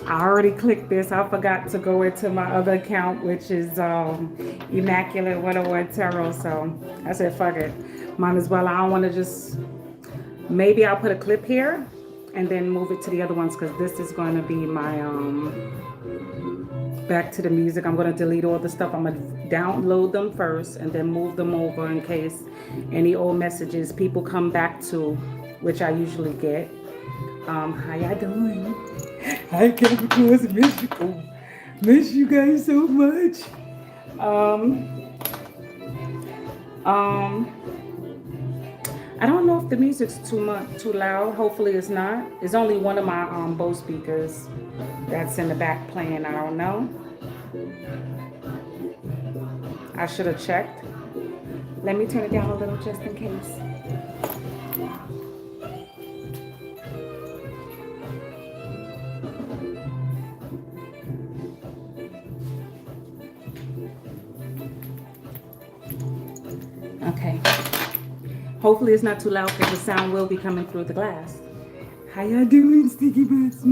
I already clicked this. I forgot to go into my other account, which is Immaculate 101 Tarot. So I said, fuck it. Might as well. I don't want to just. Maybe I'll put a clip here and then move it to the other ones because this is going to be my back to the music. I'm going to delete all the stuff. I'm going to download them first and then move them over in case any old messages people come back to, which I usually get. How y'all doing? Hi, Capricorns, miss you. Oh, miss you guys so much. Um, um, I don't know if the music's too loud. Hopefully it's not. It's only one of my Bose speakers that's in the back playing. I don't know. I should have checked. Let me turn it down a little just in case. Okay. Hopefully it's not too loud because the sound will be coming through the glass. How y'all doing, Sticky Butts?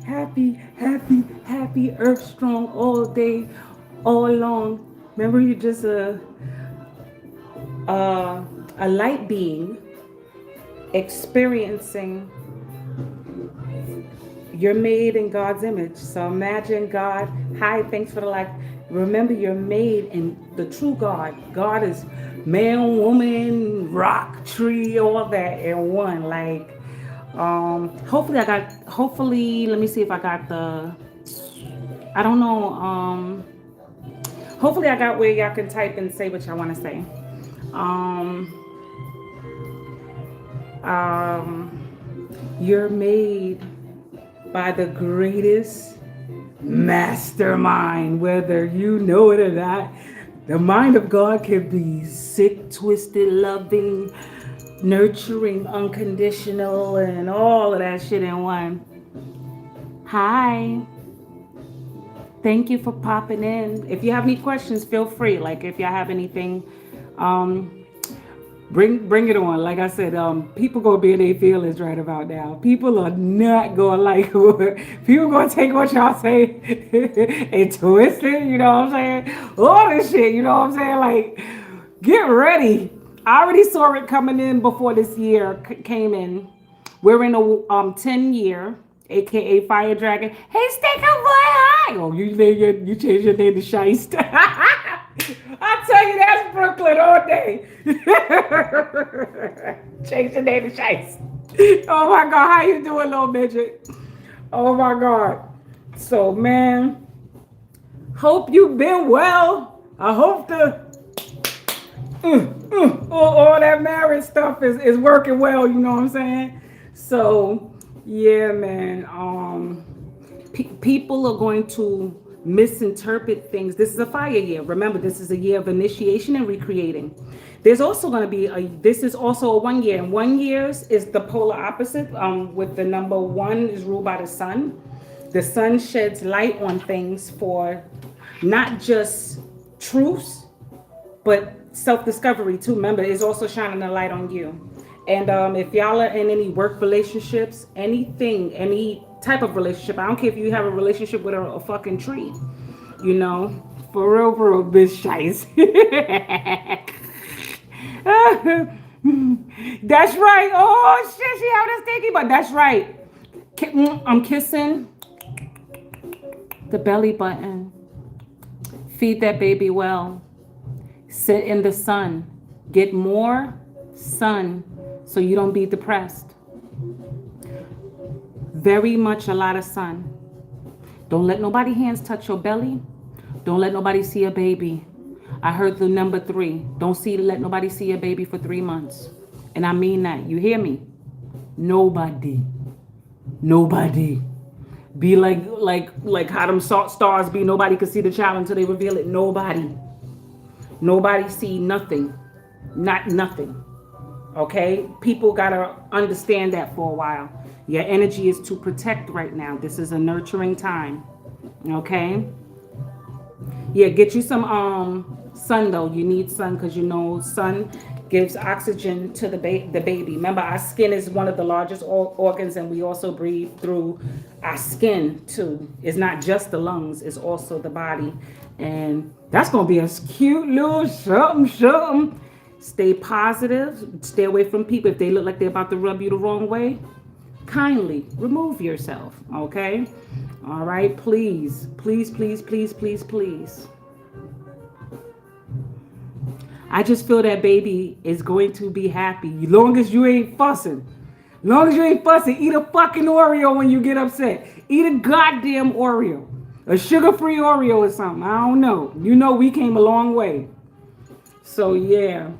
Happy, happy, happy, earth strong all day, all long. Remember, you're just a light being experiencing. You're made in God's image. So imagine God. Hi, thanks for the like. Remember, you're made in the true God. God is man, woman, rock, tree, all that in one. Like, hopefully, let me see if I got the, I don't know. Hopefully I got where y'all can type and say what y'all want to say. You're made by the greatest mastermind, whether you know it or not. The mind of God can be sick, twisted, loving, nurturing, unconditional, and all of that shit in one. Hi. Thank you for popping in. If you have any questions, feel free. Like if y'all have anything, bring it on. Like I said, people gonna be in their feelings right about now. People are not gonna like people gonna take what y'all say and twist it, you know what I'm saying? All this shit, you know what I'm saying? Like, get ready. I already saw it coming in before this year came in. We're in a 10 year, aka Fire Dragon. Hey, Sticker Boy, hi! Oh, you changed your name to Shiest. I tell you, that's Brooklyn all day. Change your name to Shiest. Oh my God, how you doing, little midget? Oh my God. So man, hope you've been well. I hope all that marriage stuff is working well, you know what I'm saying? So yeah, man. People are going to misinterpret things. This is a fire year. Remember, this is a year of initiation and recreating. There's also going to be this is also a 1 year. And 1 years is the polar opposite. With the number one is ruled by the sun. The sun sheds light on things for not just truths, but self-discovery too. Remember, it's also shining a light on you. And if y'all are in any work relationships, anything, any type of relationship, I don't care if you have a relationship with a fucking tree, you know, for real, bitch, Shiest. That's right. Oh shit, she having a sticky, but that's right. I'm kissing the belly button. Feed that baby well. Sit in the sun. Get more sun so you don't be depressed. Very much a lot of sun. Don't let nobody hands touch your belly. Don't let nobody see a baby. I heard the number 3. Let nobody see a baby for 3 months. And I mean that. You hear me? Nobody. Be like how them stars be. Nobody could see the child until they reveal it. Nobody see nothing. Not nothing. Okay? People gotta understand that for a while. Your energy is to protect right now. This is a nurturing time. Okay? Yeah, get you some Sun though, you need sun because you know sun gives oxygen to the baby. Remember, our skin is one of the largest organs, and we also breathe through our skin too. It's not just the lungs; it's also the body, and that's gonna be a cute little something, something. Stay positive. Stay away from people if they look like they're about to rub you the wrong way. Kindly remove yourself. Okay. All right. Please, please, please, please, please, please. I just feel that baby is going to be happy. Long as you ain't fussing. Long as you ain't fussing, eat a fucking Oreo when you get upset. Eat a goddamn Oreo. A sugar-free Oreo or something. I don't know. You know we came a long way. So yeah.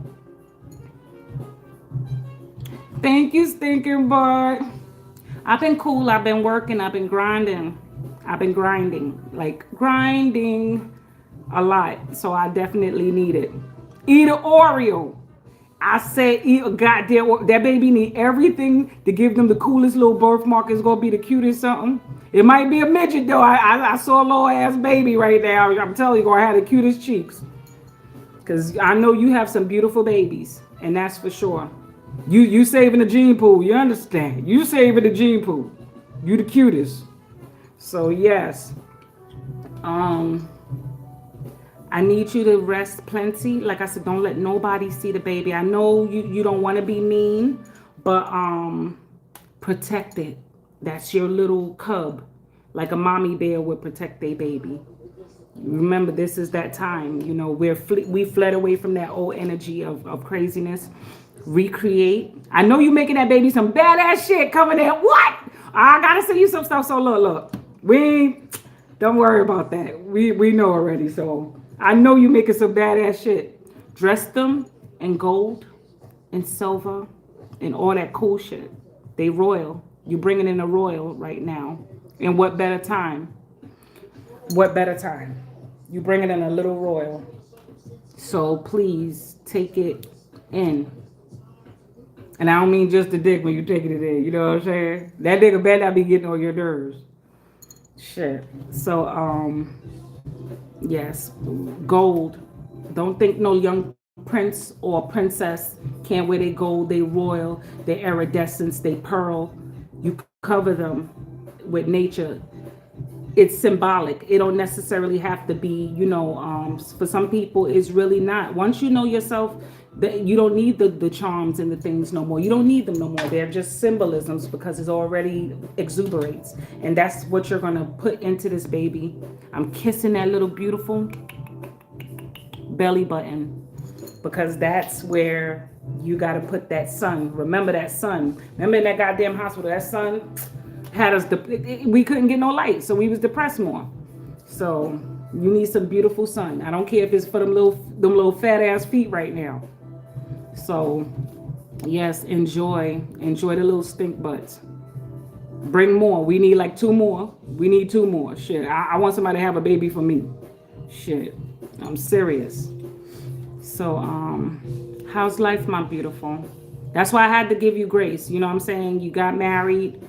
Thank you, stinking bud. I've been cool. I've been working. I've been grinding. Like grinding a lot. So I definitely need it. Eat an Oreo. I said eat a goddamn. That baby need everything to give them the coolest little birthmark. It's gonna be the cutest something. It might be a midget though. I saw a little ass baby right now. I'm telling you, gonna have the cutest cheeks. Cause I know you have some beautiful babies, and that's for sure. You saving the gene pool. You understand? You saving the gene pool. You the cutest. So yes. I need you to rest plenty. Like I said, don't let nobody see the baby. I know you don't want to be mean, but protect it. That's your little cub, like a mommy bear would protect their baby. Remember, this is that time. You know, we fled away from that old energy of craziness. Recreate. I know you making that baby some badass shit coming in. What? I gotta send you some stuff. So look. Don't worry about that. We know already. So I know you making some badass shit. Dress them in gold and silver and all that cool shit. They royal. You bringing in a royal right now. And what better time? What better time? You bringing in a little royal. So please take it in. And I don't mean just the dick when you taking it in. You know what I'm saying? That nigga better not be getting on your nerves. Shit. So yes, gold. Don't think no young prince or princess can't wear their gold, they royal, their iridescence, they pearl. You cover them with nature. It's symbolic. It don't necessarily have to be, for some people it's really not. Once you know yourself, that you don't need the charms and the things no more. You don't need them no more. They're just symbolisms because it already exuberates. And that's what you're gonna put into this baby. I'm kissing that little beautiful belly button because that's where you gotta put that sun. Remember that sun. Remember in that goddamn hospital, that sun had us, we couldn't get no light, so we was depressed more. So you need some beautiful sun. I don't care if it's for them little fat ass feet right now. So yes, enjoy the little stink butts. Bring more. We need like 2 more. We need 2 more. Shit, I want somebody to have a baby for me. Shit, I'm serious. So how's life, my beautiful? That's why I had to give you grace. You know what I'm saying? You got married.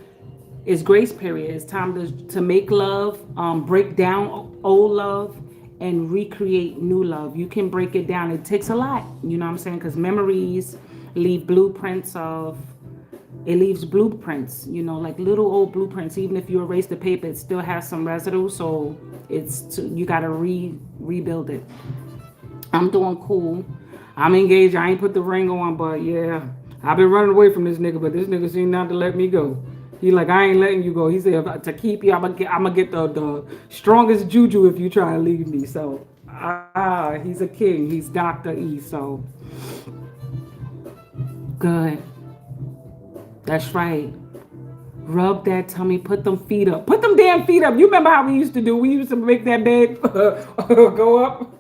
It's grace period. It's time to make love, break down old love, and recreate new love. You can break it down. It takes a lot, you know what I'm saying? Because memories leave blueprints, like little old blueprints. Even if you erase the paper, it still has some residue. So you gotta rebuild it. I'm doing cool. I'm engaged. I ain't put the ring on, but yeah, I've been running away from this nigga, but this nigga seemed not to let me go. He like, I ain't letting you go. He said, to keep you, I'm gonna get the strongest juju if you try to leave me. So, he's a king. He's Dr. E. So, good. That's right. Rub that tummy. Put them feet up. Put them damn feet up. You remember how we used to do? We used to make that bed go up.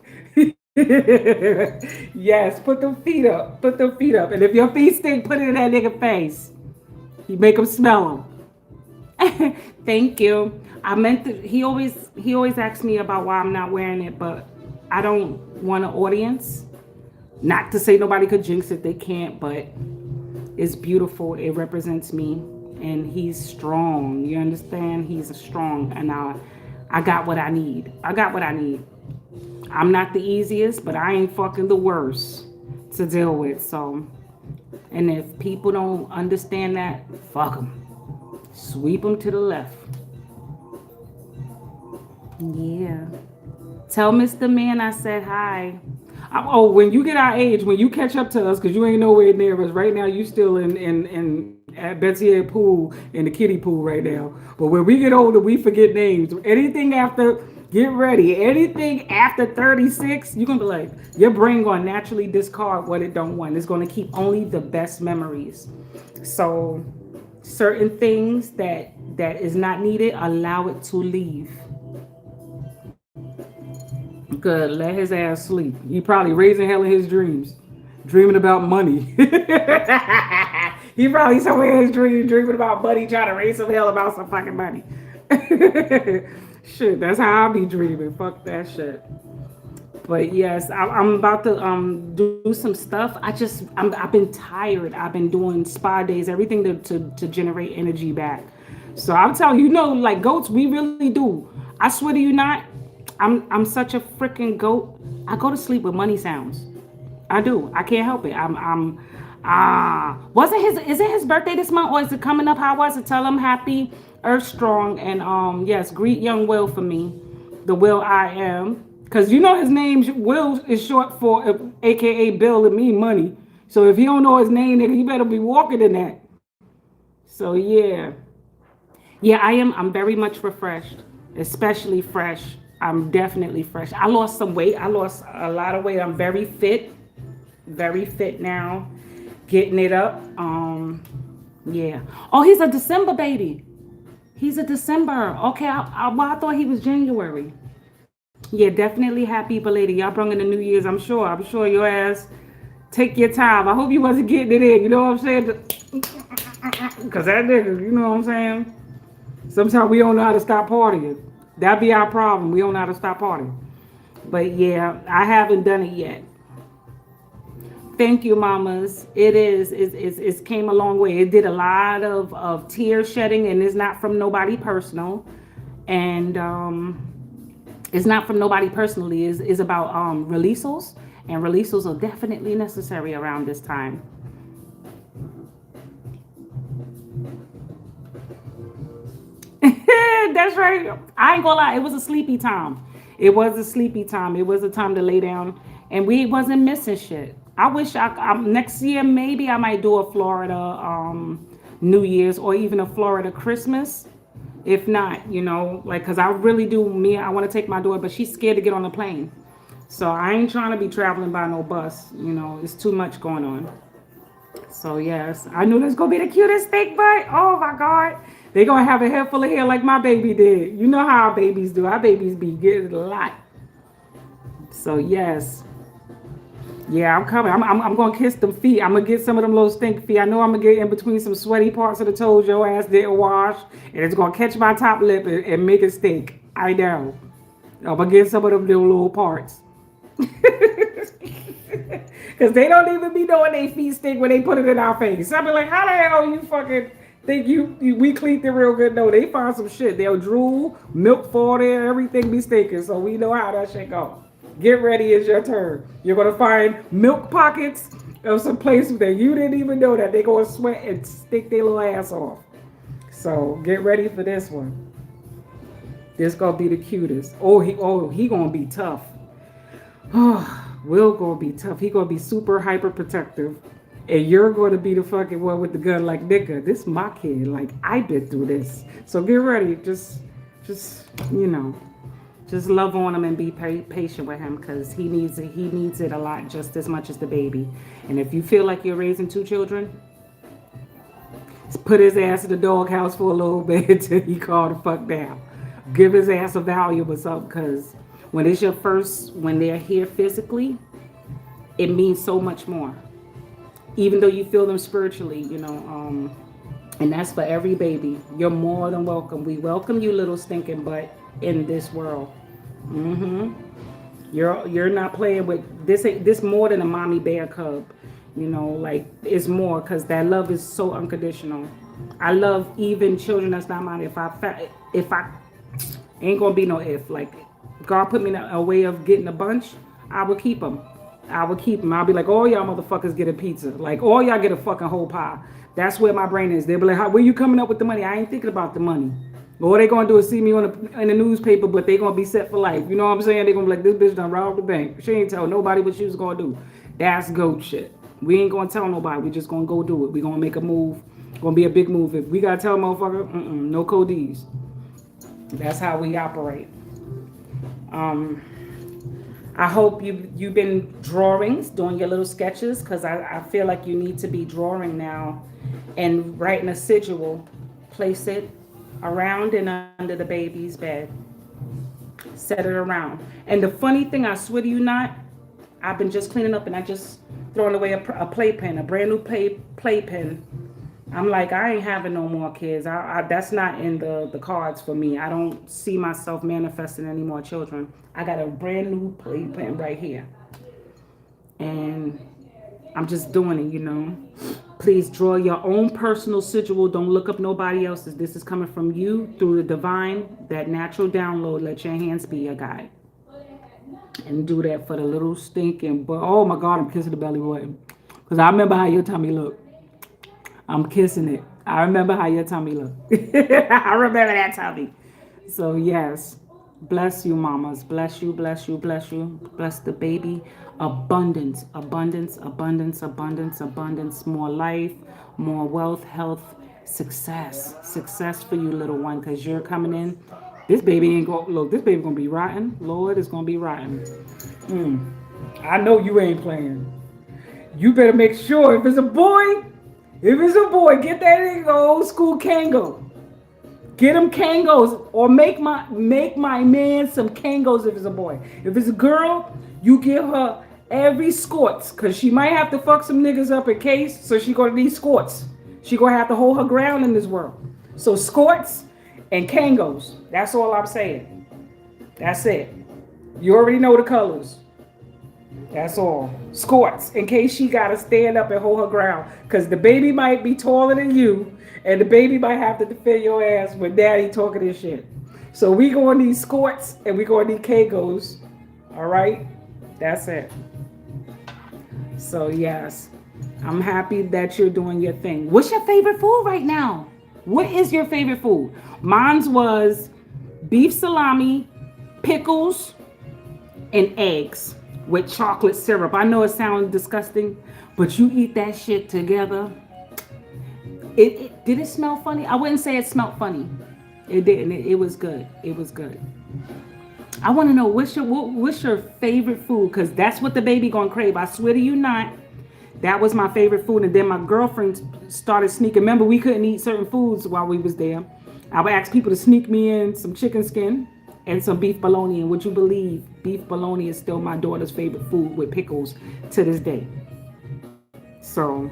Yes, put them feet up. Put them feet up. And if your feet stink, put it in that nigga face. You make him smell them. Thank you. I meant to, he always asks me about why I'm not wearing it, but I don't want an audience. Not to say nobody could jinx it, they can't, but it's beautiful. It represents me, and he's strong. You understand? He's strong, and I got what I need. I'm not the easiest, but I ain't fucking the worst to deal with. So, and if people don't understand that, fuck them. Sweep them to the left. Yeah. Tell Mr. Man I said hi. Oh, when you get our age, when you catch up to us, because you ain't nowhere near us right now, you still in at Betsy Head Pool in the kiddie pool right now. But when we get older, we forget names. Anything after, get ready. Anything after 36, you're gonna be like, your brain gonna naturally discard what it don't want. It's gonna keep only the best memories. So certain things that is not needed, allow it to leave. Good. Let his ass sleep. He probably raising hell in his dreams, dreaming about money. He probably somewhere in his dreams dreaming about money, trying to raise some hell about some fucking money. Shit, that's how I be dreaming. Fuck that shit. But yes, I'm about to do some stuff. I've been tired. I've been doing spa days, everything to generate energy back. So I'm telling you, like goats, we really do. I swear to you not. I'm such a freaking goat. I go to sleep with money sounds. I do. I can't help it. Wasn't his is it his birthday this month or is it coming up? How was it? Tell him happy Earth Strong and yes, greet young Will for me. The Will I am. Cause his name Will is short for AKA Bill and me money. So if he don't know his name, nigga, he better be walking in that. So yeah. Yeah, I am. I'm very much refreshed, especially fresh. I'm definitely fresh. I lost some weight. I lost a lot of weight. I'm very fit now, getting it up. Yeah. Oh, he's a December baby. He's a December. Okay, well, I thought he was January. Yeah, definitely happy belated. Y'all brung in the New Year's. I'm sure. I'm sure your ass take your time. I hope you wasn't getting it in. You know what I'm saying? Cause that nigga, you know what I'm saying? Sometimes we don't know how to stop partying. That be our problem. We don't know how to stop partying. But yeah, I haven't done it yet. Thank you, mamas. It is. It's came a long way. It did a lot of tear shedding, and it's not from nobody personal. And it's not from nobody personally. It's about releases, and releases are definitely necessary around this time. That's right. I ain't gonna lie. It was a sleepy time. It was a sleepy time. It was a time to lay down, and we wasn't missing shit. I wish next year maybe I might do a Florida New Year's or even a Florida Christmas. If not, like, cause I really do. I want to take my daughter, but she's scared to get on the plane. So I ain't trying to be traveling by no bus. It's too much going on. So yes, I knew this gonna be the cutest thing, but oh my god, they gonna have a head full of hair like my baby did. You know how our babies do. Our babies be getting a lot. So yes, yeah, I'm coming. I'm gonna kiss them feet. I'm gonna get some of them little stink feet. I know I'm gonna get in between some sweaty parts of the toes your ass didn't wash, and it's gonna catch my top lip and make it stink. I know. I'm gonna get some of them little parts. Because they don't even be knowing they feet stink when they put it in our face. I be like, how the hell you fucking think we cleaned it real good? No, they find some shit. They'll drool, milk fall there, everything be stinking. So we know how that shit go. Get ready, it's your turn. You're going to find milk pockets of some places that you didn't even know that they going to sweat and stick their little ass off. So get ready for this one. This going to be the cutest. He going to be tough. Oh, Will gonna be tough. He gonna be super hyper protective, and you're gonna be the fucking one with the gun. Like, nigga, this my kid. Like, I've been through this. So get ready. Just just love on him and be patient with him because he needs it. He needs it a lot, just as much as the baby. And if you feel like you're raising two children, put his ass in the doghouse for a little bit until he calm the fuck down. Give his ass a value or something because when they're here physically, it means so much more. Even though you feel them spiritually, and that's for every baby. You're more than welcome. We welcome you, little stinking butt, in this world. You're not playing with this. This more than a mommy bear cub. Like it's more because that love is so unconditional. I love even children that's not mine. If I ain't gonna be no if like. God put me in a way of getting a bunch, I would keep them. I would keep them. I'll be like, all y'all motherfuckers get a pizza. Like, all y'all get a fucking whole pie. That's where my brain is. They'll be like, where you coming up with the money? I ain't thinking about the money. All they gonna do is see me in the newspaper, but they gonna be set for life. You know what I'm saying? They gonna be like, this bitch done robbed the bank. She ain't tell nobody what she was gonna do. That's goat shit. We ain't gonna tell nobody. We just gonna go do it. We gonna make a move. Gonna be a big move. If we gotta tell a motherfucker, no codes. That's how we operate. I hope you've been drawings, doing your little sketches, because I feel like you need to be drawing now and writing a sigil. Place it around and under the baby's bed. Set it around. And the funny thing, I swear to you not, I've been just cleaning up and I just throwing away a playpen, a brand new playpen. I'm like, I ain't having no more kids. That's not in the cards for me. I don't see myself manifesting any more children. I got a brand new playpen right here. And I'm just doing it. Please draw your own personal sigil. Don't look up nobody else's. This is coming from you through the divine, that natural download. Let your hands be your guide. And do that for the little stinking, but oh my God, I'm kissing the belly button. Because I remember how your tummy looked. I'm kissing it. I remember how your tummy looked. I remember that tummy. So yes, bless you, mamas. Bless you, bless you, bless you. Bless the baby. Abundance, abundance, abundance, abundance, abundance. More life, more wealth, health, success. Success for you, little one, because you're coming in. This baby ain't gonna look. This baby gonna be rotten. Lord, it's gonna be rotten. I know you ain't playing. You better make sure if it's a boy, get that old school Kango. Get him Kangos, or make my man some Kangos if it's a boy. If it's a girl, you give her every squirts, cause she might have to fuck some niggas up in case. So she gonna need squirts. She gonna have to hold her ground in this world. So squirts and Kangos. That's all I'm saying. That's it. You already know the colors. That's all. Squirts, in case she gotta stand up and hold her ground. Cause the baby might be taller than you, and the baby might have to defend your ass when daddy talking this shit. So we gonna need squirts and we gonna need Kangos. All right? That's it. So yes, I'm happy that you're doing your thing. What's your favorite food right now? What is your favorite food? Mine's was beef salami, pickles, and eggs with chocolate syrup. I know it sounds disgusting, but you eat that shit together. Did it smell funny? I wouldn't say it smelled funny. It didn't. It was good. It was good. I want to know what's your favorite food, because that's what the baby gonna crave. I swear to you not. That was my favorite food. And then my girlfriend started sneaking. Remember, we couldn't eat certain foods while we was there. I would ask people to sneak me in some chicken skin and some beef bologna. And would you believe beef bologna is still my daughter's favorite food with pickles to this day. So,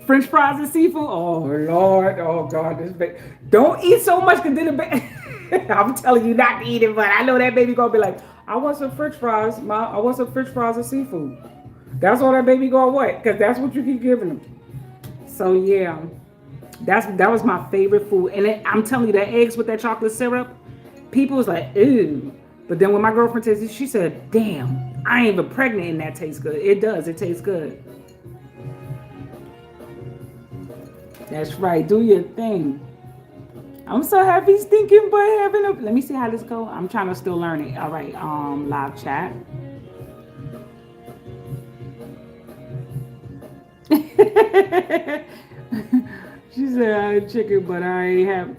French fries and seafood. Oh, Lord. Oh, God. Don't eat so much, because then I'm telling you not to eat it, but I know that baby going to be like, I want some French fries. I want some French fries and seafood. That's all that baby gonna want, because that's what you keep giving them. So yeah, that was my favorite food. And I'm telling you, the eggs with that chocolate syrup, people was like, ew. But then when my girlfriend tasted it, she said, damn, I ain't even pregnant and that tastes good. It does, it tastes good. That's right, do your thing. I'm so happy stinking butt having a, let me see how this go. I'm trying to still learn it. All right, live chat. She said I had chicken, but I ain't have.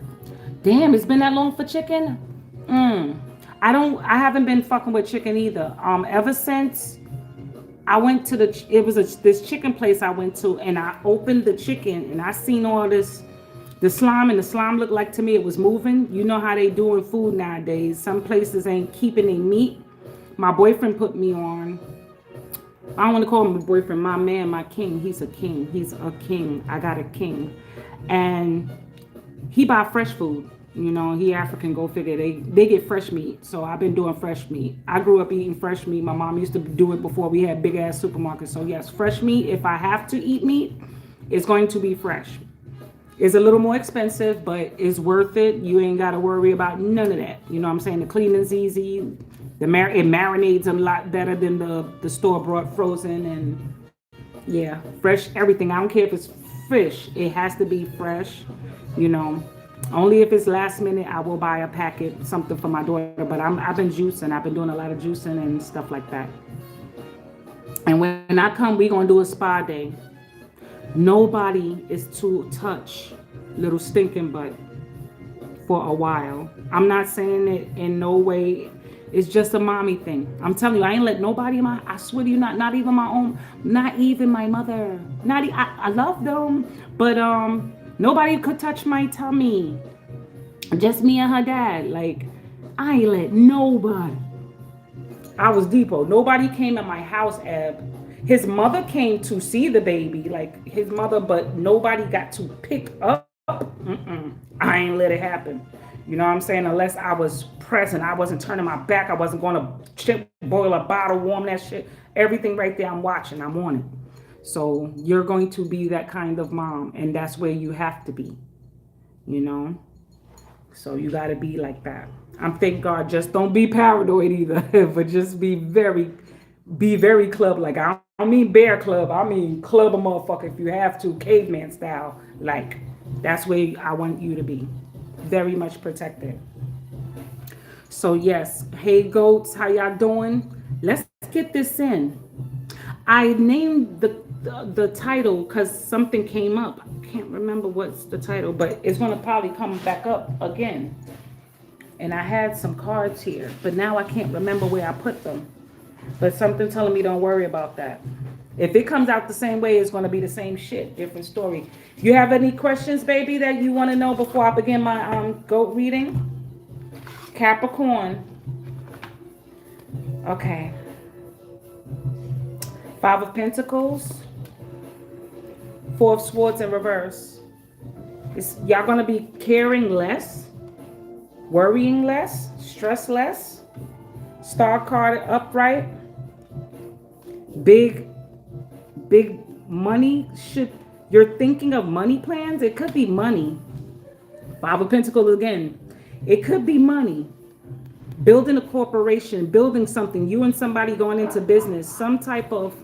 Damn, it's been that long for chicken. I haven't been fucking with chicken either. Ever since I went to this chicken place I went to, and I opened the chicken and I seen all this, the slime, and the slime looked like to me it was moving. You know how they doing food nowadays. Some places ain't keeping their meat. My boyfriend put me on. I don't want to call him a boyfriend, my man, my king. He's a king. He's a king. I got a king. And he buy fresh food. You know, he African, go figure. They get fresh meat. So I've been doing fresh meat. I grew up eating fresh meat. My mom used to do it before we had big ass supermarkets. So yes, fresh meat. If I have to eat meat, it's going to be fresh. It's a little more expensive, but it's worth it. You ain't got to worry about none of that. You know what I'm saying? The cleaning's easy. It marinades a lot better than the store bought frozen, and yeah, fresh everything. I don't care if it's fish. It has to be fresh. You know, only if it's last minute, I will buy a packet, something for my daughter. But I've been juicing. I've been doing a lot of juicing and stuff like that. And when I come, we gonna do a spa day. Nobody is to touch little stinking butt for a while. I'm not saying it in no way. It's just a mommy thing. I'm telling you, I ain't let nobody I swear to you, not even my own, not even my mother. I love them, but nobody could touch my tummy. Just me and her dad. Like, I ain't let nobody. I was depot. Nobody came at my house, Eb. His mother came to see the baby, like his mother, but nobody got to pick up. I ain't let it happen. You know what I'm saying? Unless I was present, I wasn't turning my back. I wasn't going to boil a bottle, warm that shit. Everything right there, I'm watching. I'm on it. So you're going to be that kind of mom, and that's where you have to be. You know? So you got to be like that. I'm thank God. Just don't be paranoid either, but just be very club like. I don't mean bear club. I mean club a motherfucker if you have to, caveman style. Like, that's where I want you to be. Very much protected. So yes, hey goats, how y'all doing? Let's get this in. I named the title because something came up. I can't remember what's the title, but it's gonna probably come back up again. And I had some cards here, but now I can't remember where I put them. But something telling me don't worry about that. If it comes out the same way, it's going to be the same shit, different story. You have any questions, baby, that you want to know before I begin my goat reading? Capricorn. Okay. Five of Pentacles. Four of Swords in reverse. Y'all going to be caring less, worrying less, stress less. Star card upright. Big money. You're thinking of money plans? It could be money. Five of Pentacles again. It could be money. Building a corporation, building something. You and somebody going into business. Some type of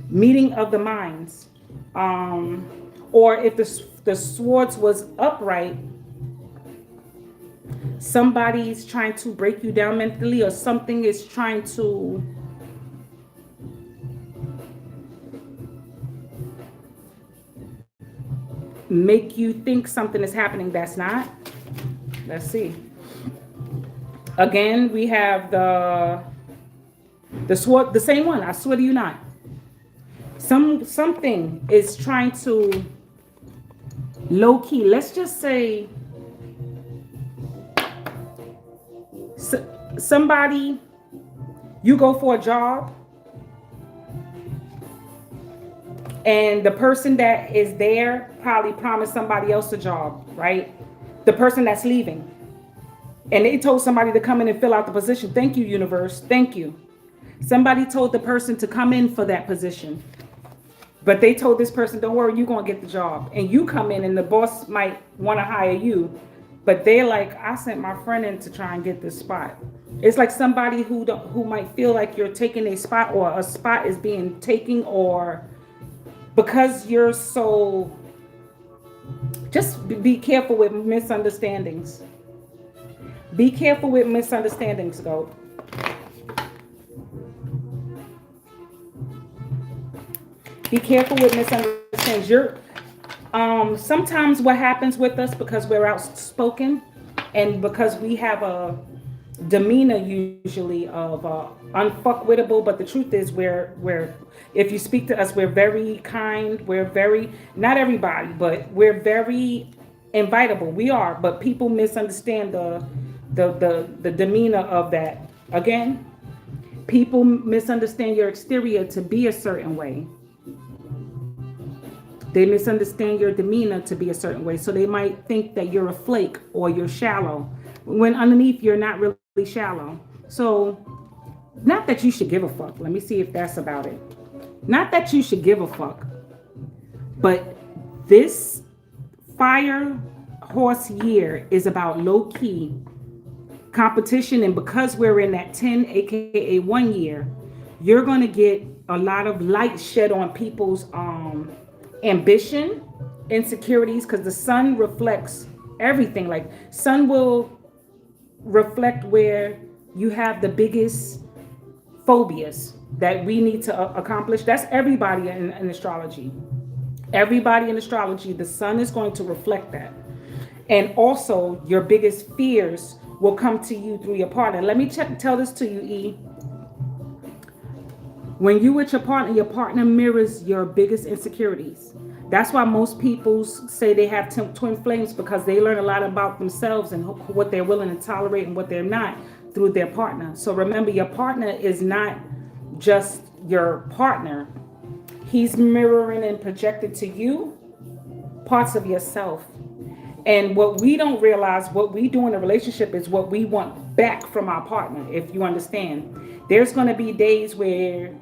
meeting of the minds. Or if the swords was upright, somebody's trying to break you down mentally, or something is trying to make you think something is happening that's not. Let's see. Again, we have the sword, the same one. I swear to you not. Something is trying to low key. Let's just say somebody, you go for a job, and the person that is there probably promised somebody else a job, right? The person that's leaving. And they told somebody to come in and fill out the position. Thank you, universe. Thank you. Somebody told the person to come in for that position. But they told this person, don't worry, you're going to get the job. And you come in and the boss might want to hire you. But they're like, I sent my friend in to try and get this spot. It's like somebody who might feel like you're taking a spot, or a spot is being taken, or because you're so, just be careful with misunderstandings. Be careful with misunderstandings, go. Be careful with misunderstandings. Sometimes what happens with us, because we're outspoken and because we have a demeanor usually of unfuckwittable, but the truth is we're if you speak to us, we're very kind, we're very, not everybody, but we're very invitable. We are, but people misunderstand the demeanor of that. Again, people misunderstand your exterior to be a certain way. They misunderstand your demeanor to be a certain way. So they might think that you're a flake or you're shallow, when underneath you're not really shallow. So not that you should give a fuck. Let me see if that's about it. Not that you should give a fuck. But this fire horse year is about low key competition, and because we're in that 10, aka 1 year, you're going to get a lot of light shed on people's ambition, insecurities, because the sun reflects everything. Like, sun will reflect where you have the biggest phobias that we need to accomplish. That's everybody in astrology. Everybody in astrology, the sun is going to reflect that. And also, your biggest fears will come to you through your partner. Let me tell this to you, E. When you with your partner mirrors your biggest insecurities. That's why most people say they have twin flames, because they learn a lot about themselves and what they're willing to tolerate and what they're not through their partner. So remember, your partner is not just your partner. He's mirroring and projected to you parts of yourself. And what we don't realize, what we do in a relationship is what we want back from our partner, if you understand. There's going to be days where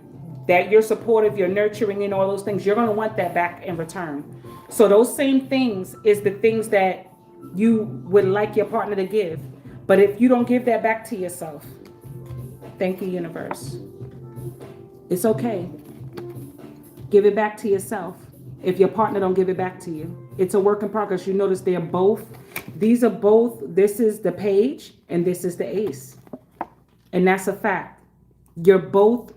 that you're supportive, you're nurturing, and all those things. You're going to want that back in return. So those same things is the things that you would like your partner to give. But if you don't give that back to yourself, thank you, universe. It's okay. Give it back to yourself. If your partner don't give it back to you, it's a work in progress. You notice these are both, this is the page and this is the ace. And that's a fact. You both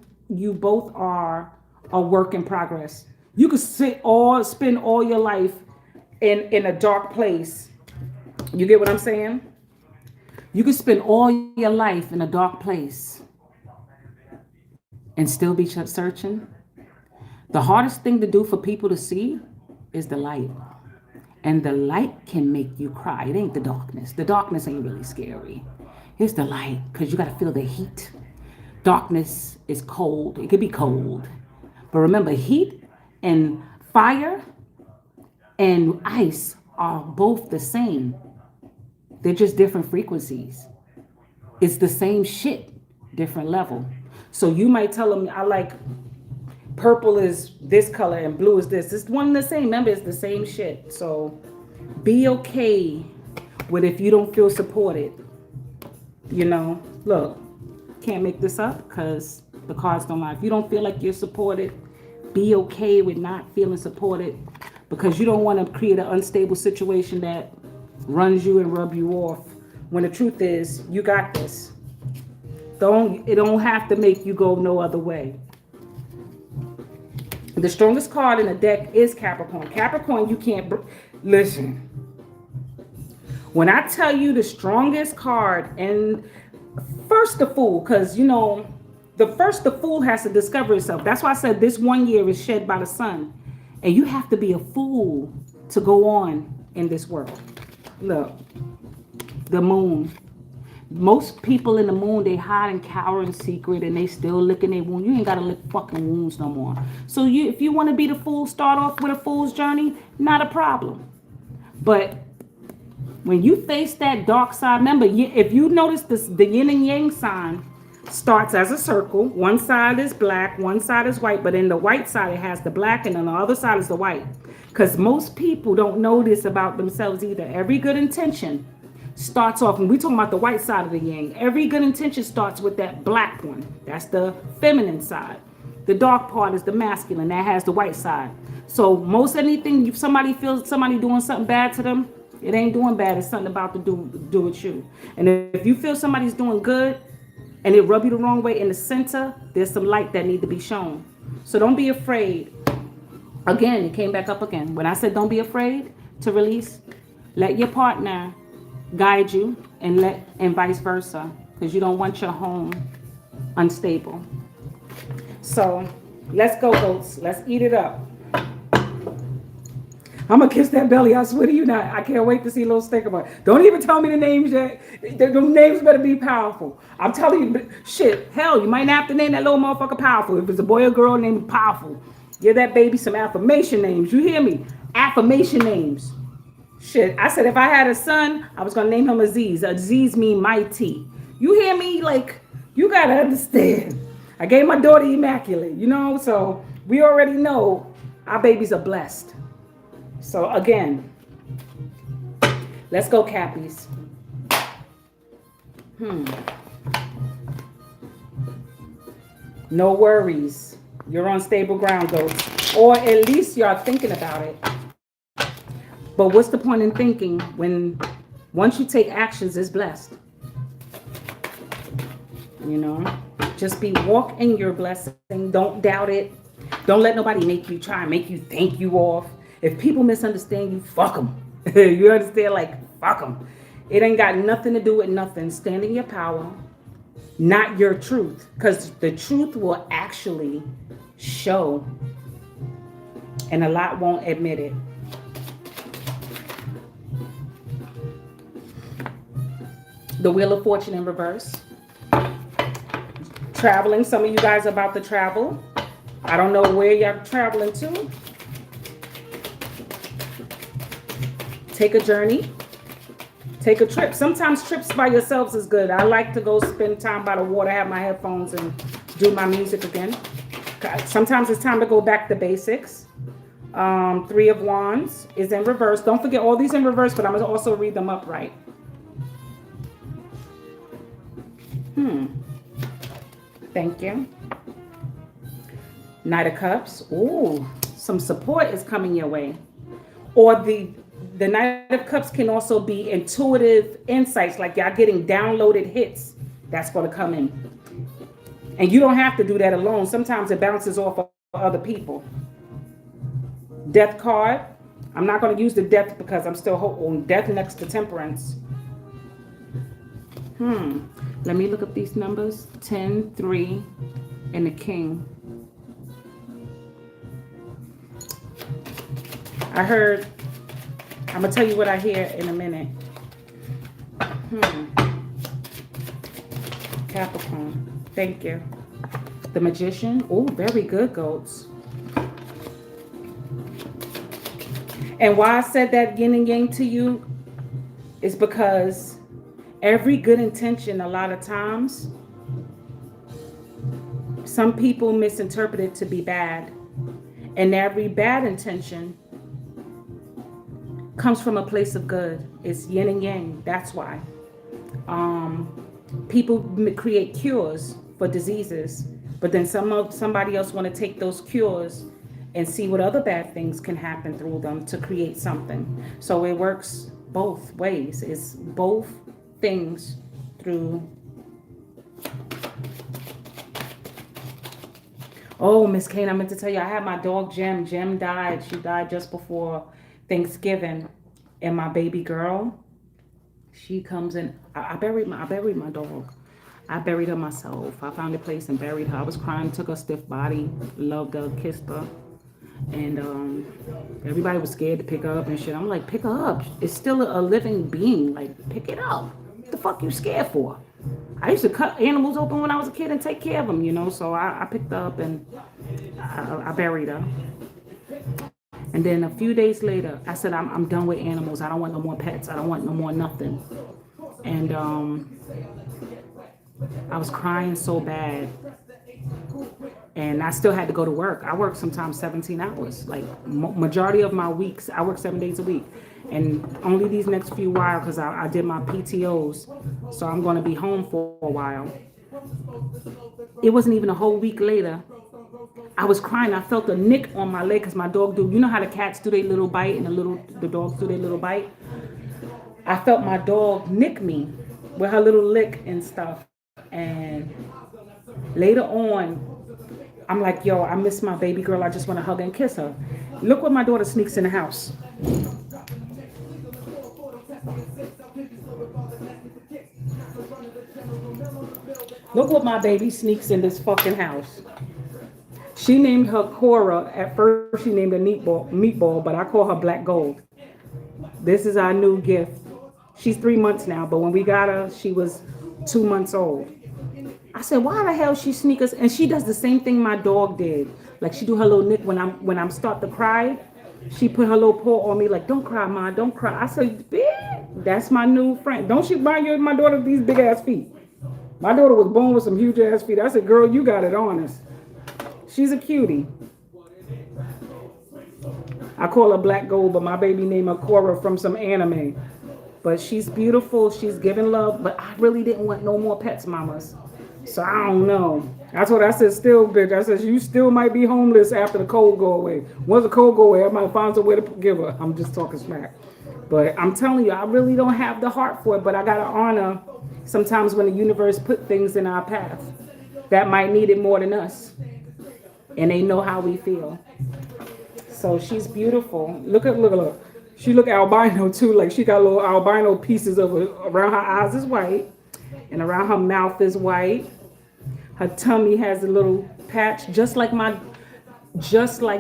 are a work in progress. You could spend all your life in a dark place. You get what I'm saying? You could spend all your life in a dark place and still be searching. The hardest thing to do for people to see is the light. And the light can make you cry. It ain't the darkness. The darkness ain't really scary. It's the light, because you got to feel the heat. Darkness is cold. It could be cold. But remember, heat and fire and ice are both the same. They're just different frequencies. It's the same shit, different level. So you might tell them, I like purple is this color and blue is this. It's one and the same. Remember, it's the same shit. So be okay with if you don't feel supported. You know, look, can't make this up because the cards don't lie. If you don't feel like you're supported, be okay with not feeling supported, because you don't want to create an unstable situation that runs you and rub you off, when the truth is you got this. It don't have to make you go no other way. The strongest card in the deck is Capricorn. Capricorn, you can't listen. When I tell you the strongest card, and first the Fool, because you know, the Fool has to discover itself. That's why I said this 1 year is shed by the sun. And you have to be a fool to go on in this world. Look, the moon. Most people in the moon, they hide and cower in secret, and they still licking their wound. You ain't got to lick fucking wounds no more. So if you want to be the fool, start off with a fool's journey, not a problem. But when you face that dark side, remember, if you notice the yin and yang sign starts as a circle. One side is black, one side is white, but in the white side, it has the black, and on the other side is the white. Because most people don't know this about themselves either. Every good intention starts off, and we're talking about the white side of the yang. Every good intention starts with that black one. That's the feminine side. The dark part is the masculine. That has the white side. So most anything, if somebody feels somebody doing something bad to them, it ain't doing bad. It's something about to do with you. And if you feel somebody's doing good and it rub you the wrong way in the center, there's some light that need to be shown. So don't be afraid. Again, it came back up again. When I said don't be afraid to release, let your partner guide you, and vice versa, because you don't want your home unstable. So let's go, goats. Let's eat it up. I'm gonna kiss that belly. I swear to you not. I can't wait to see little sticker about it. Don't even tell me the names yet. The names better be powerful. I'm telling you, shit. Hell, you might not have to name that little motherfucker Powerful. If it's a boy or girl, name it Powerful. Give that baby some affirmation names. You hear me? Affirmation names. Shit, I said if I had a son, I was gonna name him Aziz. Aziz mean mighty. You hear me? Like, you gotta understand. I gave my daughter Immaculate, you know, so we already know our babies are blessed. So again, Let's go, Cappies. No worries. You're on stable ground, goats. Or at least you're thinking about it. But what's the point in thinking when once you take actions, it's blessed? You know? Just walk in your blessing. Don't doubt it. Don't let nobody make you think you off. If people misunderstand you, fuck them. You understand? Like, fuck them. It ain't got nothing to do with nothing. Stand in your power, not your truth. Because the truth will actually show. And a lot won't admit it. The Wheel of Fortune in reverse. Traveling. Some of you guys are about to travel. I don't know where you're traveling to. Take a journey. Take a trip. Sometimes trips by yourselves is good. I like to go spend time by the water, have my headphones, and do my music again. Sometimes it's time to go back to basics. Three of Wands is in reverse. Don't forget all these in reverse, but I'm going to also read them upright. Thank you. Knight of Cups. Ooh, some support is coming your way. Or the Knight of Cups can also be intuitive insights, like y'all getting downloaded hits. That's going to come in. And you don't have to do that alone. Sometimes it bounces off of other people. Death card. I'm not going to use the death because I'm still on death next to temperance. Let me look up these numbers. 10, 3, and the king. I heard, I'm going to tell you what I hear in a minute. Capricorn. Thank you. The Magician. Oh, very good, goats. And why I said that yin and yang to you is because every good intention, a lot of times, some people misinterpret it to be bad. And every bad intention comes from a place of good. It's yin and yang. That's why. People create cures for diseases, but then somebody else want to take those cures and see what other bad things can happen through them to create something. So it works both ways. It's both things through. Oh, Miss Kane, I meant to tell you, I had my dog Jem. Jem died. She died just before Thanksgiving. And my baby girl, she comes in. I buried my dog. I buried her myself. I found a place and buried her. I was crying, took her stiff body, loved her, kissed her. And everybody was scared to pick her up and shit. I'm like, pick her up. It's still a living being. Like, pick it up. What the fuck you scared for? I used to cut animals open when I was a kid and take care of them, you know. So I picked her up and I buried her. And then a few days later, I said, I'm done with animals. I don't want no more pets. I don't want no more nothing. And I was crying so bad. And I still had to go to work. I work sometimes 17 hours. Like, majority of my weeks, I work 7 days a week. And only these next few while, because I did my PTOs. So I'm going to be home for a while. It wasn't even a whole week later. I was crying. I felt a nick on my leg because my dog do. You know how the cats do their little bite and the dogs do their little bite? I felt my dog nick me with her little lick and stuff. And later on, I'm like, yo, I miss my baby girl. I just want to hug and kiss her. Look what my daughter sneaks in the house. Look what my baby sneaks in this fucking house. She named her Cora. At first, she named her Meatball, but I call her Black Gold. This is our new gift. She's 3 months now, but when we got her, she was 2 months old. I said, why the hell she sneak us? And she does the same thing my dog did. Like, she do her little nick when I'm start to cry. She put her little paw on me like, don't cry, Ma, don't cry. I said, bitch, that's my new friend. Don't she buy my daughter these big ass feet? My daughter was born with some huge ass feet. I said, girl, you got it honest. She's a cutie. I call her Black Gold, but my baby named her Cora from some anime. But she's beautiful. She's giving love. But I really didn't want no more pets, mamas. So I don't know. That's what I said. Still, bitch. I said you still might be homeless after the cold go away. Once the cold go away, I might find some way to give her. I'm just talking smack. But I'm telling you, I really don't have the heart for it. But I gotta honor sometimes when the universe put things in our path that might need it more than us, and they know how we feel. So she's beautiful. Look. She look albino too. Like she got little albino pieces of it around her eyes is white, and around her mouth is white. Her tummy has a little patch, just like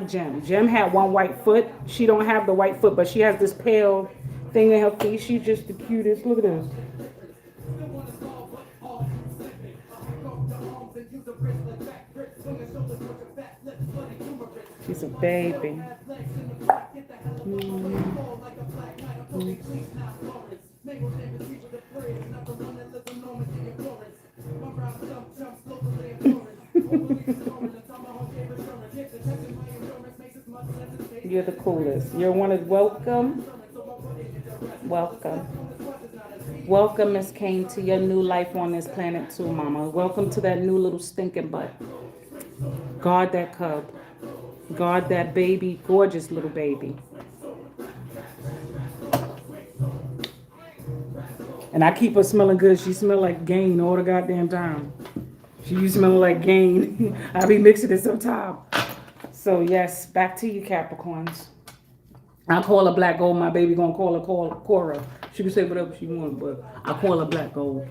Jem. Jem had one white foot. She don't have the white foot, but she has this pale thing in her feet. She's just the cutest. Look at this. She's a baby. You're the coolest. You're one of welcome. Welcome. Welcome, Miss Kane, to your new life on this planet too, mama. Welcome to that new little stinking butt. Guard that cub. Guard that baby, gorgeous little baby. And I keep her smelling good. She smell like Gain all the goddamn time. She smell like Gain. I be mixing it sometime. So yes, back to you, Capricorns. I call her Black Gold. My baby gonna call her Cora. She can say whatever she wants, but I call her Black Gold.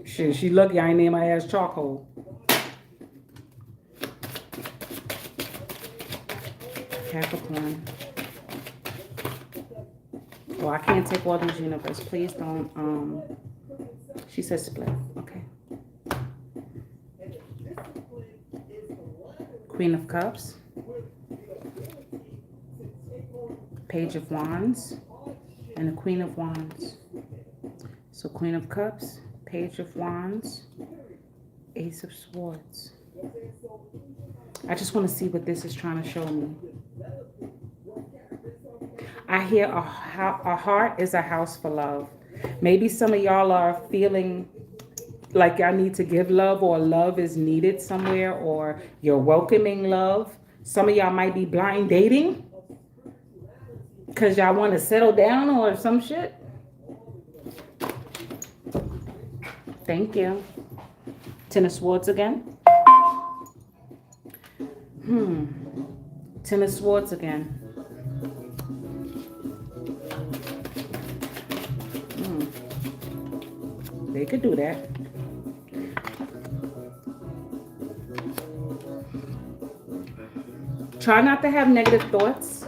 Shit, she lucky I ain't name my ass Charcoal. Capricorn. Oh, I can't take all these universe. Please don't. She says split. Okay. Queen of Cups. Page of Wands. And the Queen of Wands. So Queen of Cups, Page of Wands, Ace of Swords. I just want to see what this is trying to show me. I hear a heart is a house for love. Maybe some of y'all are feeling like y'all need to give love, or love is needed somewhere, or you're welcoming love. Some of y'all might be blind dating because y'all want to settle down or some shit. Thank you. Ten of Swords again. Ten of Swords again. They could do that. Try not to have negative thoughts.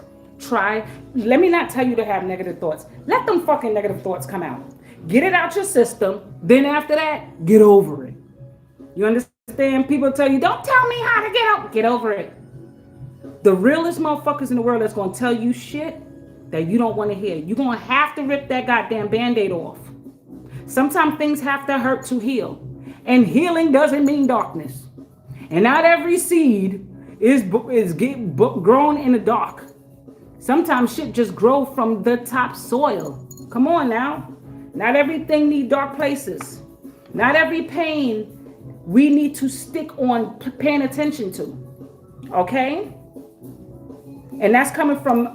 Let me not tell you to have negative thoughts. Let them fucking negative thoughts come out. Get it out your system. Then after that, get over it. You understand? People tell you, don't tell me how to get over it. The realest motherfuckers in the world that's going to tell you shit that you don't want to hear. You're going to have to rip that goddamn Band-Aid off. Sometimes things have to hurt to heal. And healing doesn't mean darkness. And not every seed is grown in the dark. Sometimes shit just grow from the top soil. Come on now. Not everything need dark places. Not every pain we need to stick on paying attention to. Okay? And that's coming from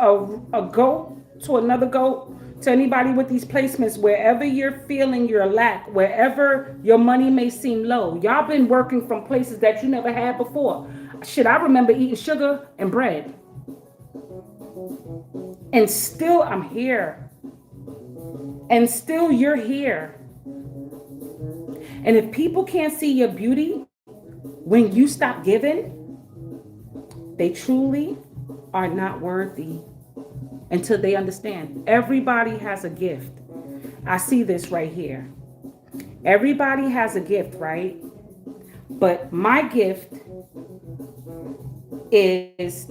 a goat to another goat, to anybody with these placements, wherever you're feeling your lack, wherever your money may seem low. Y'all been working from places that you never had before. Shit, I remember eating sugar and bread. And still I'm here. And still you're here. And if people can't see your beauty when you stop giving, they truly are not worthy until they understand. Everybody has a gift. I see this right here. Everybody has a gift, right? But my gift is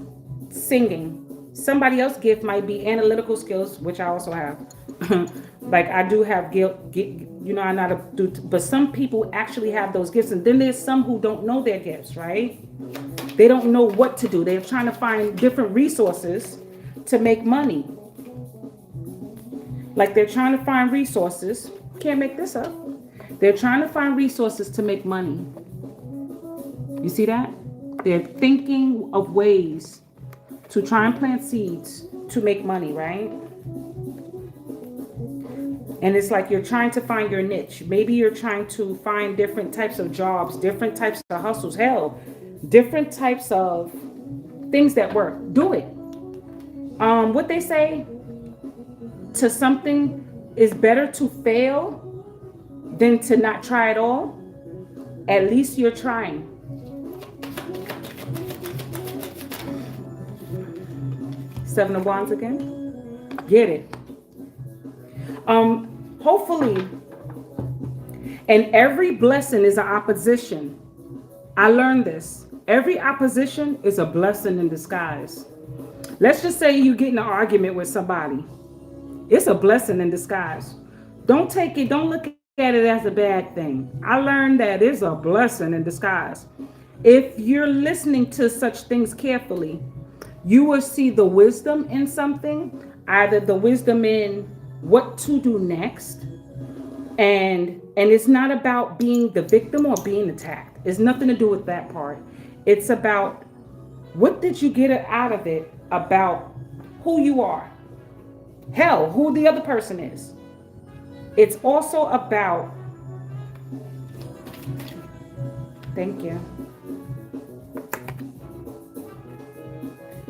singing. Somebody else's gift might be analytical skills, which I also have. Like I do have guilt, I know how to do, but some people actually have those gifts. And then there's some who don't know their gifts, right? They don't know what to do. They're trying to find different resources to make money. Like they're trying to find resources. Can't make this up. They're trying to find resources to make money. You see that? They're thinking of ways to try and plant seeds to make money, right? And it's like you're trying to find your niche. Maybe you're trying to find different types of jobs, different types of hustles, hell, different types of things that work. Do it. What they say to something is better to fail than to not try at all. At least you're trying. Seven of Wands again. Get it. Hopefully, and every blessing is an opposition. I learned this. Every opposition is a blessing in disguise. Let's just say you get in an argument with somebody. It's a blessing in disguise. Don't take it, don't look at it as a bad thing. I learned that it's a blessing in disguise. If you're listening to such things carefully, you will see the wisdom in something, either the wisdom in what to do next. And it's not about being the victim or being attacked. It's nothing to do with that part. It's about what did you get out of it about who you are. Hell, who the other person is. It's also about, thank you,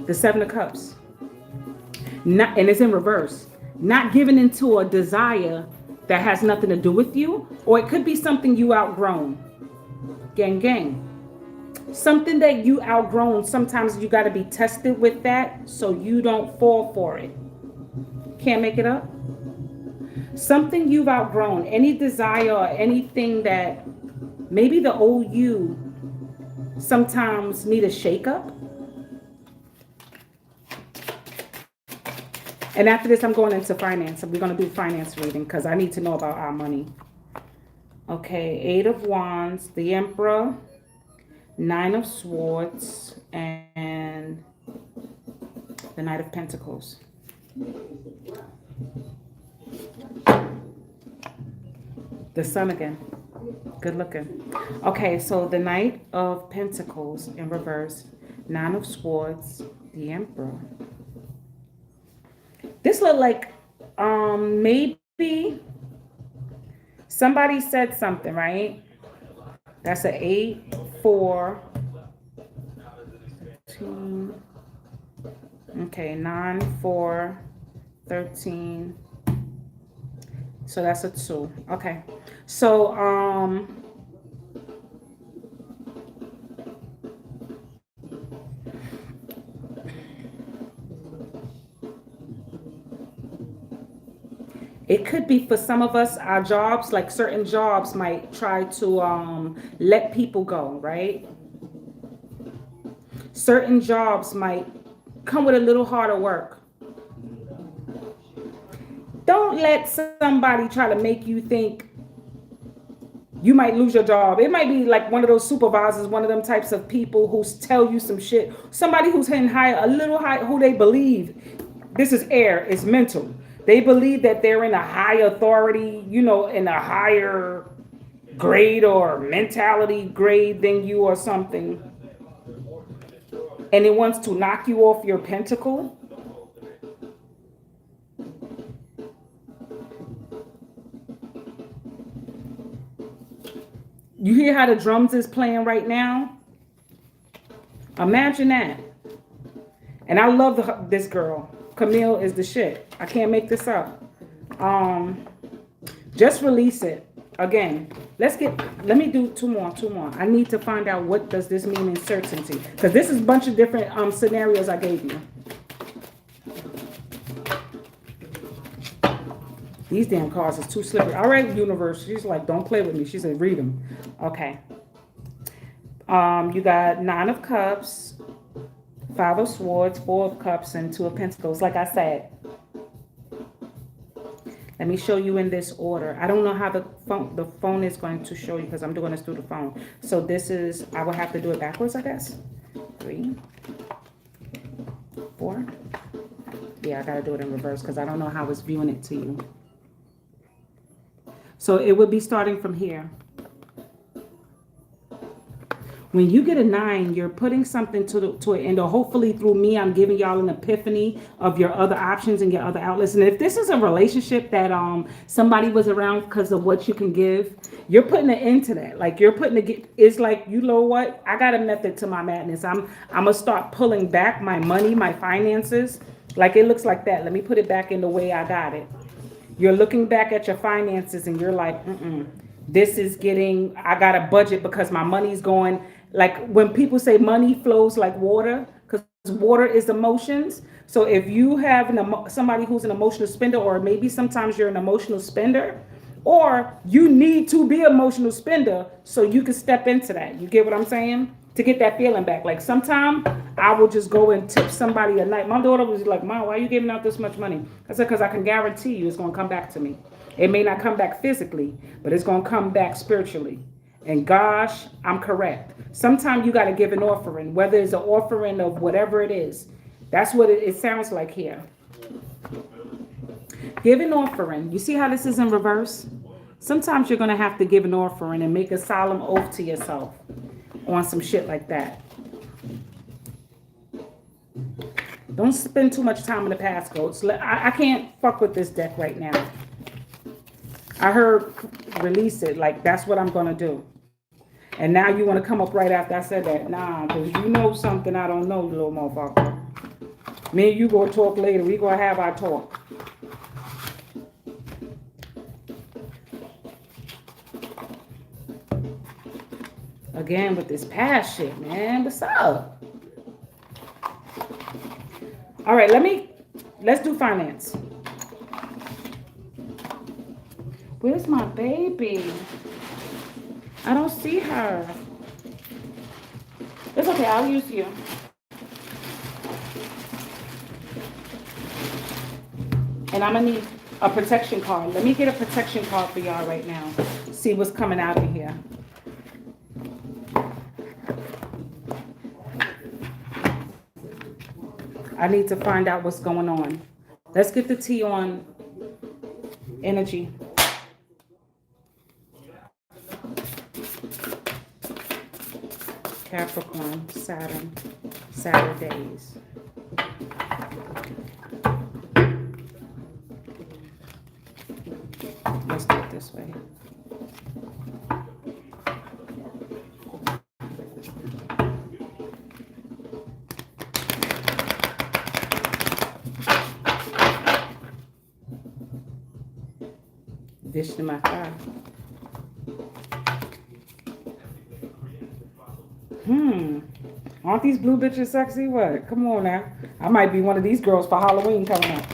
the Seven of Cups. Not, and it's in reverse. Not giving into a desire that has nothing to do with you, or it could be something you outgrown. Gang, gang. Something that you outgrown, sometimes you got to be tested with that so you don't fall for it. Can't make it up. Something you've outgrown, any desire or anything that maybe the old you sometimes need a shake-up. And after this, I'm going into finance. We're going to do finance reading because I need to know about our money. Okay, Eight of Wands, the Emperor, Nine of Swords, and the Knight of Pentacles. The Sun again. Good looking. Okay, so the Knight of Pentacles in reverse, Nine of Swords, the Emperor. This looked like maybe somebody said something, right? That's an 8, 4, 13. Okay, 9, 4, 13. So that's a 2. Okay. So it could be for some of us, our jobs, like certain jobs might try to let people go, right? Certain jobs might come with a little harder work. Don't let somebody try to make you think you might lose your job. It might be like one of those supervisors, one of them types of people who tell you some shit. Somebody who's hitting higher, a little high, who they believe, this is air, it's mental. They believe that they're in a high authority, you know, in a higher grade or mentality grade than you or something. And it wants to knock you off your pentacle. You hear how the drums is playing right now? Imagine that. And I love this girl. Camille is the shit. I can't make this up. Just release it. Again, let me do two more. I need to find out what does this mean in certainty. Because this is a bunch of different scenarios I gave you. These damn cards is too slippery. All right, universe. She's like, don't play with me. She said, read them. Okay. You got Nine of Cups, Five of Swords, Four of Cups, and Two of Pentacles. Like I said, let me show you in this order. I don't know how the phone is going to show you because I'm doing this through the phone. So this is, I would have to do it backwards, I guess. 3, 4, Yeah, I gotta do it in reverse because I don't know how it's viewing it to you. So it would be starting from here. When you get a 9, you're putting something to an end, or hopefully through me, I'm giving y'all an epiphany of your other options and your other outlets. And if this is a relationship that somebody was around because of what you can give, you're putting an end to that. Like you're putting it's like, you know what? I got a method to my madness. I'm gonna start pulling back my money, my finances. Like it looks like that. Let me put it back in the way I got it. You're looking back at your finances and you're like, this is getting, I got a budget because my money's going, like when people say money flows like water, because water is emotions. So if you have somebody who's an emotional spender, or maybe sometimes you're an emotional spender, or you need to be an emotional spender so you can step into that. You get what I'm saying? To get that feeling back. Like sometimes I will just go and tip somebody a night. My daughter was like, Mom, why are you giving out this much money? I said, because I can guarantee you it's going to come back to me. It may not come back physically, but it's going to come back spiritually. And gosh, I'm correct. Sometimes you got to give an offering, whether it's an offering of whatever it is. That's what it sounds like here. Give an offering. You see how this is in reverse? Sometimes you're going to have to give an offering and make a solemn oath to yourself on some shit like that. Don't spend too much time in the past, goats. I can't fuck with this deck right now. I heard release it. Like, that's what I'm going to do. And now you want to come up right after I said that. Nah, because you know something I don't know, you little motherfucker. Me and you going to talk later. We going to have our talk. Again, with this past shit, man. What's up? All right, let's do finance. Where's my baby? I don't see her. It's okay, I'll use you. And I'm gonna need a protection card. Let me get a protection card for y'all right now. See what's coming out of here. I need to find out what's going on. Let's get the tea on energy. Capricorn, Saturn, Saturdays. Let's do it this way. Vishnu Mata. Aren't these blue bitches sexy? What? Come on now. I might be one of these girls for Halloween coming up.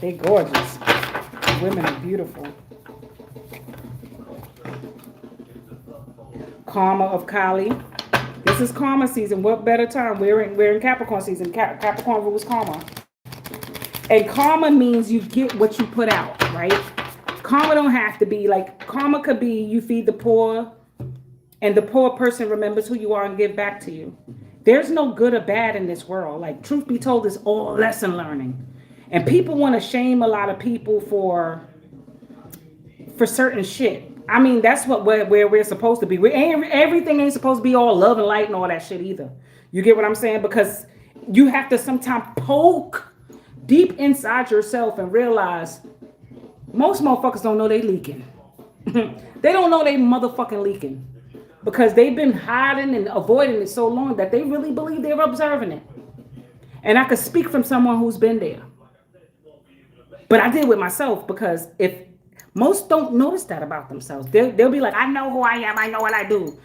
They gorgeous. Women are beautiful. Karma of Kali. This is karma season. What better time? We're in Capricorn season. Capricorn rules karma. And karma means you get what you put out, right? Karma don't have to be like, karma could be you feed the poor and the poor person remembers who you are and give back to you. There's no good or bad in this world. Like, truth be told, it's all lesson learning. And people want to shame a lot of people for certain shit. I mean, that's where we're supposed to be. Everything ain't supposed to be all love and light and all that shit either. You get what I'm saying? Because you have to sometimes poke deep inside yourself and realize most motherfuckers don't know they leaking. They don't know they motherfucking leaking because they've been hiding and avoiding it so long that they really believe they're observing it. And I could speak from someone who's been there. But I did with myself, because if most don't notice that about themselves, they'll be like, I know who I am, I know what I do.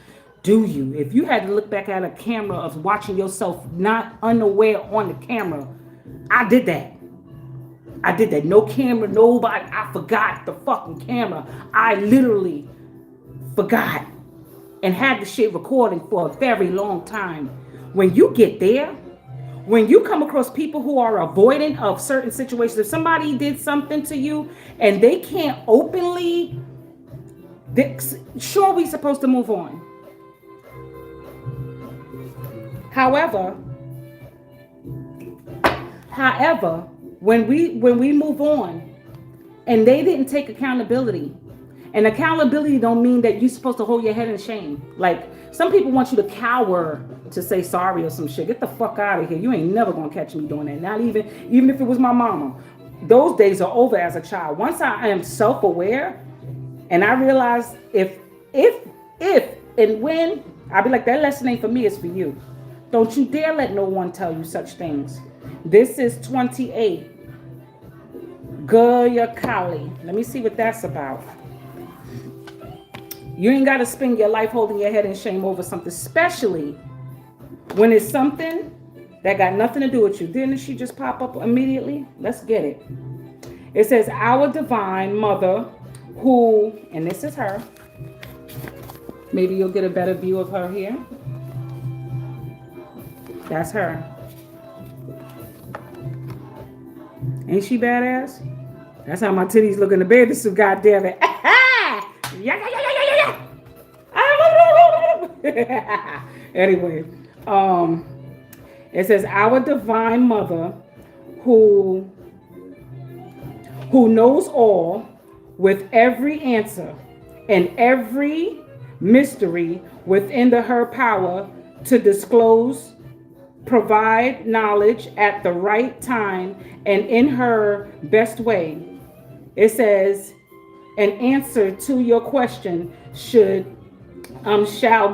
Do you? If you had to look back at a camera of watching yourself not unaware on the camera, I did that. No camera, nobody. I forgot the fucking camera. I literally forgot and had the shit recording for a very long time. When you get there, when you come across people who are avoidant of certain situations, if somebody did something to you and they can't openly, sure, we're supposed to move on. However, when we move on and they didn't take accountability, and accountability don't mean that you're supposed to hold your head in shame. Like some people want you to cower to say sorry or some shit. Get the fuck out of here. You ain't never gonna catch me doing that. Not even if it was my mama. Those days are over as a child. Once I am self-aware and I realize if and when, I'll be like, that lesson ain't for me, it's for you. Don't you dare let no one tell you such things. This is 28. Goya Kali. Let me see what that's about. You ain't got to spend your life holding your head in shame over something, especially when it's something that got nothing to do with you. Didn't she just pop up immediately? Let's get it. It says, our divine mother who, and this is her. Maybe you'll get a better view of her here. That's her. Ain't she badass? That's how my titties look in the bed. This is goddamn it. Anyway, it says our divine mother who knows all, with every answer and every mystery within her power to disclose, provide knowledge at the right time and in her best way. It says an answer to your question shall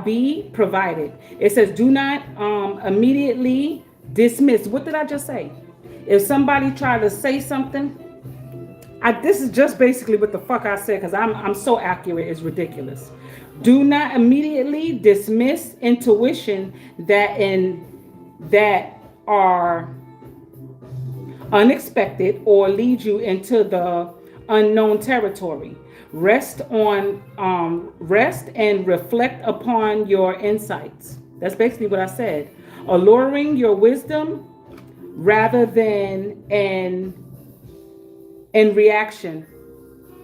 be provided. It says do not immediately dismiss. What did I just say? If somebody tried to say something, this is just basically what the fuck I said, because I'm so accurate, it's ridiculous. Do not immediately dismiss intuition that are unexpected or lead you into the unknown territory. Rest and reflect upon your insights. That's basically what I said. Alluring your wisdom rather than in reaction.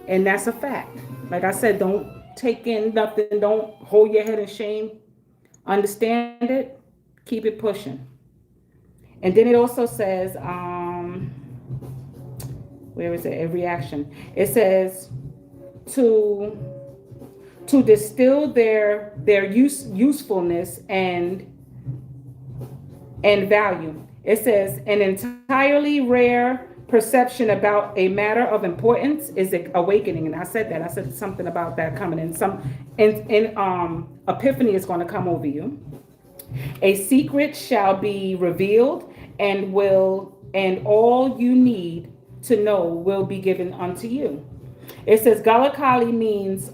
And that's a fact. Like I said, don't take in nothing. Don't hold your head in shame. Understand it. Keep it pushing. And then it also says, where is it? A reaction. It says to distill their usefulness and value. It says an entirely rare perception about a matter of importance is awakening. And I said that. I said something about that coming in. Epiphany is going to come over you. A secret shall be revealed and all you need to know will be given unto you. It says Galakali means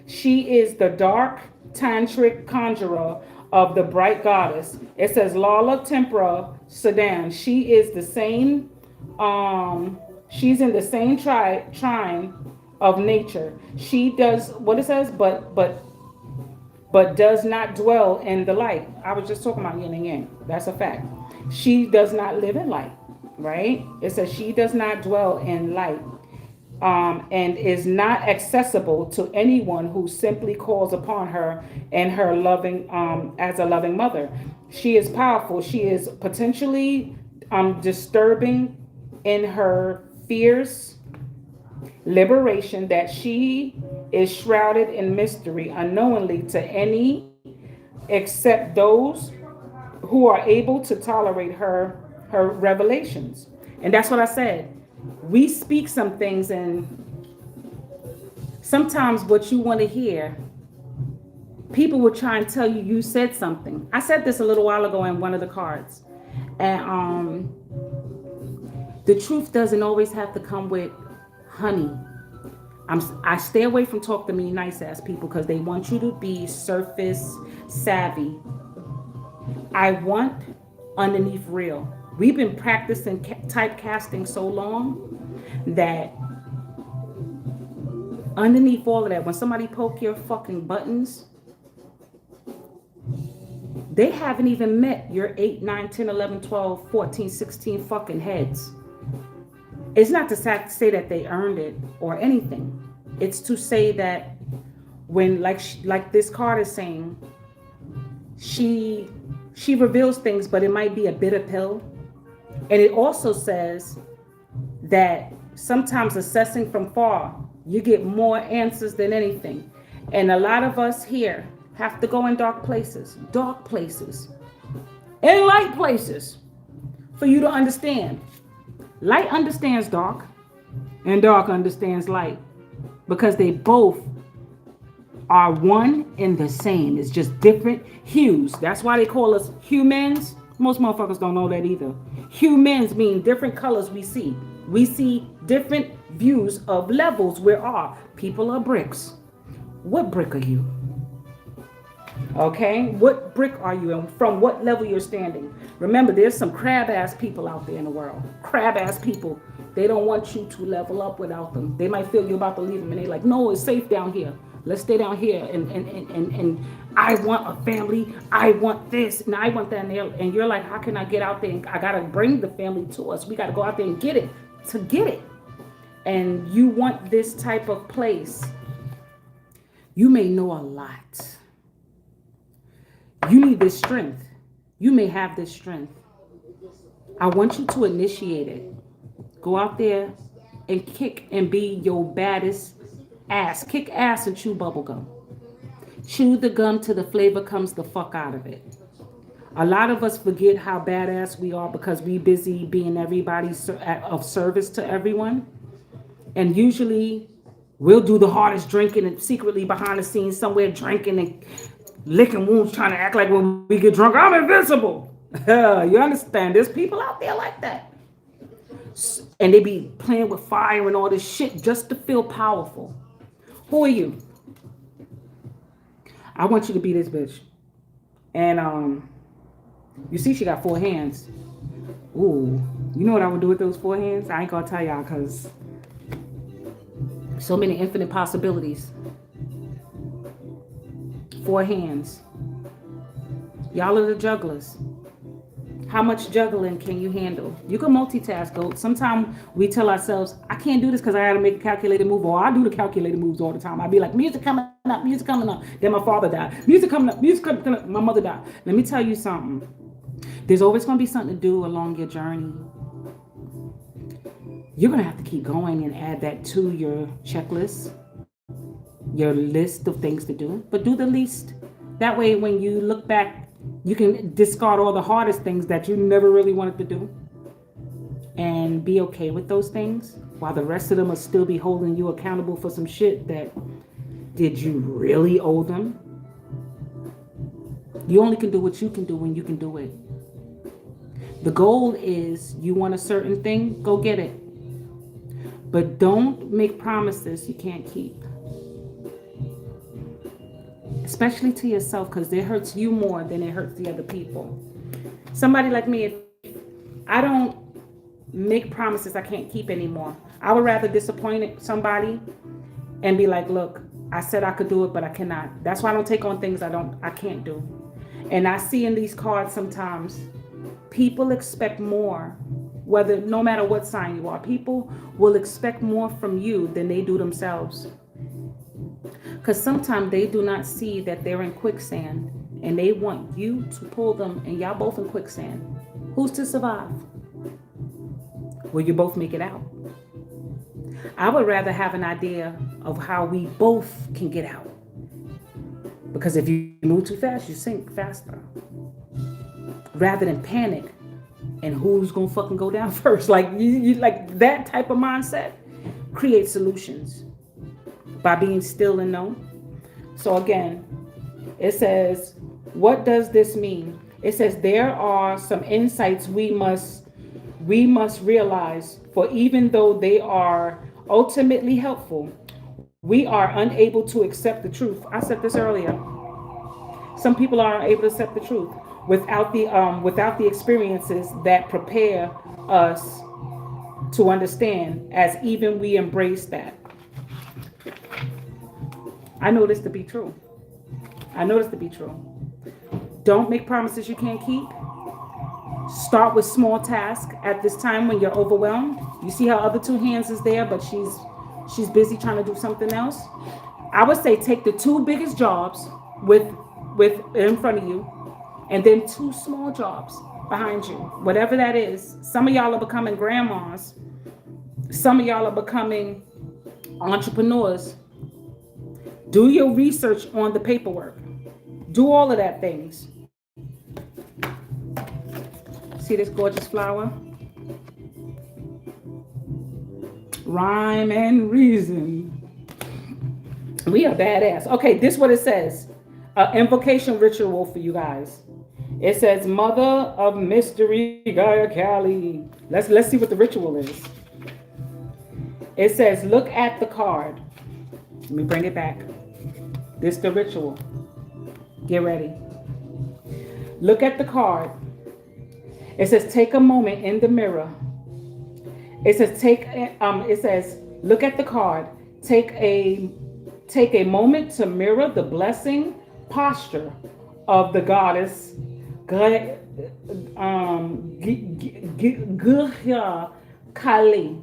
she is the dark tantric conjurer of the bright goddess. It says Lala Tempera Sedan. She is the same. She's in the same trine of nature. She does what it says, but does not dwell in the light. I was just talking about yin and yang. That's a fact. She does not live in light, right? It says she does not dwell in light, and is not accessible to anyone who simply calls upon her and her loving, as a loving mother. She is powerful. She is potentially disturbing in her fierce liberation that she is shrouded in mystery unknowingly to any except those who are able to tolerate her revelations. And that's what I said. We speak some things, and sometimes what you want to hear, people will try and tell you said something. I said this a little while ago in one of the cards. And the truth doesn't always have to come with honey. I stay away from talk to me nice ass people because they want you to be surface savvy. I want underneath real. We've been practicing typecasting so long that underneath all of that, when somebody poke your fucking buttons, they haven't even met your 8, 9, 10, 11, 12, 14, 16 fucking heads. It's not to say that they earned it or anything. It's to say that when, like this card is saying, she reveals things, but it might be a bitter pill And it also says that sometimes assessing from far, you get more answers than anything. And a lot of us here have to go in dark places, and light places for you to understand. Light understands dark, and dark understands light because they both are one and the same. It's just different hues. That's why they call us humans. Most motherfuckers don't know that either. Humans mean different colors we see. We see different views of levels where are. People are bricks. What brick are you? Okay, what brick are you and from what level you're standing? Remember, there's some crab ass people out there in the world. Crab ass people. They don't want you to level up without them. They might feel you're about to leave them and they're like, no, it's safe down here. Let's stay down here. And I want a family. I want this and I want that. And you're like, how can I get out there? And I got to bring the family to us. We got to go out there and get it to get it. And you want this type of place. You may know a lot. You need this strength. You may have this strength. I want you to initiate it. Go out there and kick and be your baddest ass. Kick ass and chew bubble gum. Chew the gum till the flavor comes the fuck out of it. A lot of us forget how badass we are because we busy being everybody of service to everyone. And usually we'll do the hardest drinking and secretly behind the scenes somewhere drinking and licking wounds, trying to act like when we get drunk, I'm invincible. You understand? There's people out there like that. And they be playing with fire and all this shit just to feel powerful. Who are you? I want you to be this bitch. And you see she got 4 hands. Ooh, you know what I would do with those 4 hands? I ain't gonna tell y'all because so many infinite possibilities. 4 hands. Y'all are the jugglers. How much juggling can you handle? You can multitask, though. Sometimes we tell ourselves, I can't do this because I got to make a calculated move, or I do the calculated moves all the time. I'd be like, music coming up, music coming up. Then my father died. Music coming up, music coming up. My mother died. Let me tell you something. There's always going to be something to do along your journey. You're going to have to keep going and add that to your checklist, your list of things to do, but do the least. That way, when you look back, you can discard all the hardest things that you never really wanted to do and be okay with those things while the rest of them will still be holding you accountable for some shit that did you really owe them? You only can do what you can do when you can do it. The goal is you want a certain thing, go get it. But don't make promises you can't keep. Especially to yourself, because it hurts you more than it hurts the other people. Somebody like me, if I don't make promises I can't keep anymore, I would rather disappoint somebody and be like, look, I said I could do it, but I cannot. That's why I don't take on things I can't do. And I see in these cards sometimes, people expect more, no matter what sign you are. People will expect more from you than they do themselves. Because sometimes they do not see that they're in quicksand and they want you to pull them and y'all both in quicksand. Who's to survive? Will you both make it out? I would rather have an idea of how we both can get out. Because if you move too fast, you sink faster. Rather than panic and who's gonna fucking go down first. Like you like that type of mindset creates solutions by being still and known. So again, it says, what does this mean? It says there are some insights we must realize, for even though they are ultimately helpful, we are unable to accept the truth. I said this earlier. Some people are unable to accept the truth without the experiences that prepare us to understand, as even we embrace that. I know this to be true. Don't make promises you can't keep. Start with small tasks at this time when you're overwhelmed. You see how other 2 hands is there, but she's busy trying to do something else. I would say take the 2 biggest jobs with in front of you, and then 2 small jobs. behind you. Whatever that is. Some of y'all are becoming grandmas. Some of y'all are becoming entrepreneurs. Do your research on the paperwork. Do all of that things. See this gorgeous flower? Rhyme and reason. We are badass. Okay, this is what it says. Invocation ritual for you guys. It says, Mother of Mystery, Gaia Kali. Let's see what the ritual is. It says, look at the card. Let me bring it back. This is the ritual. Get ready. Look at the card. It says, take a moment in the mirror. It says, look at the card. Take a moment to mirror the blessing posture of the goddess Gurha Kali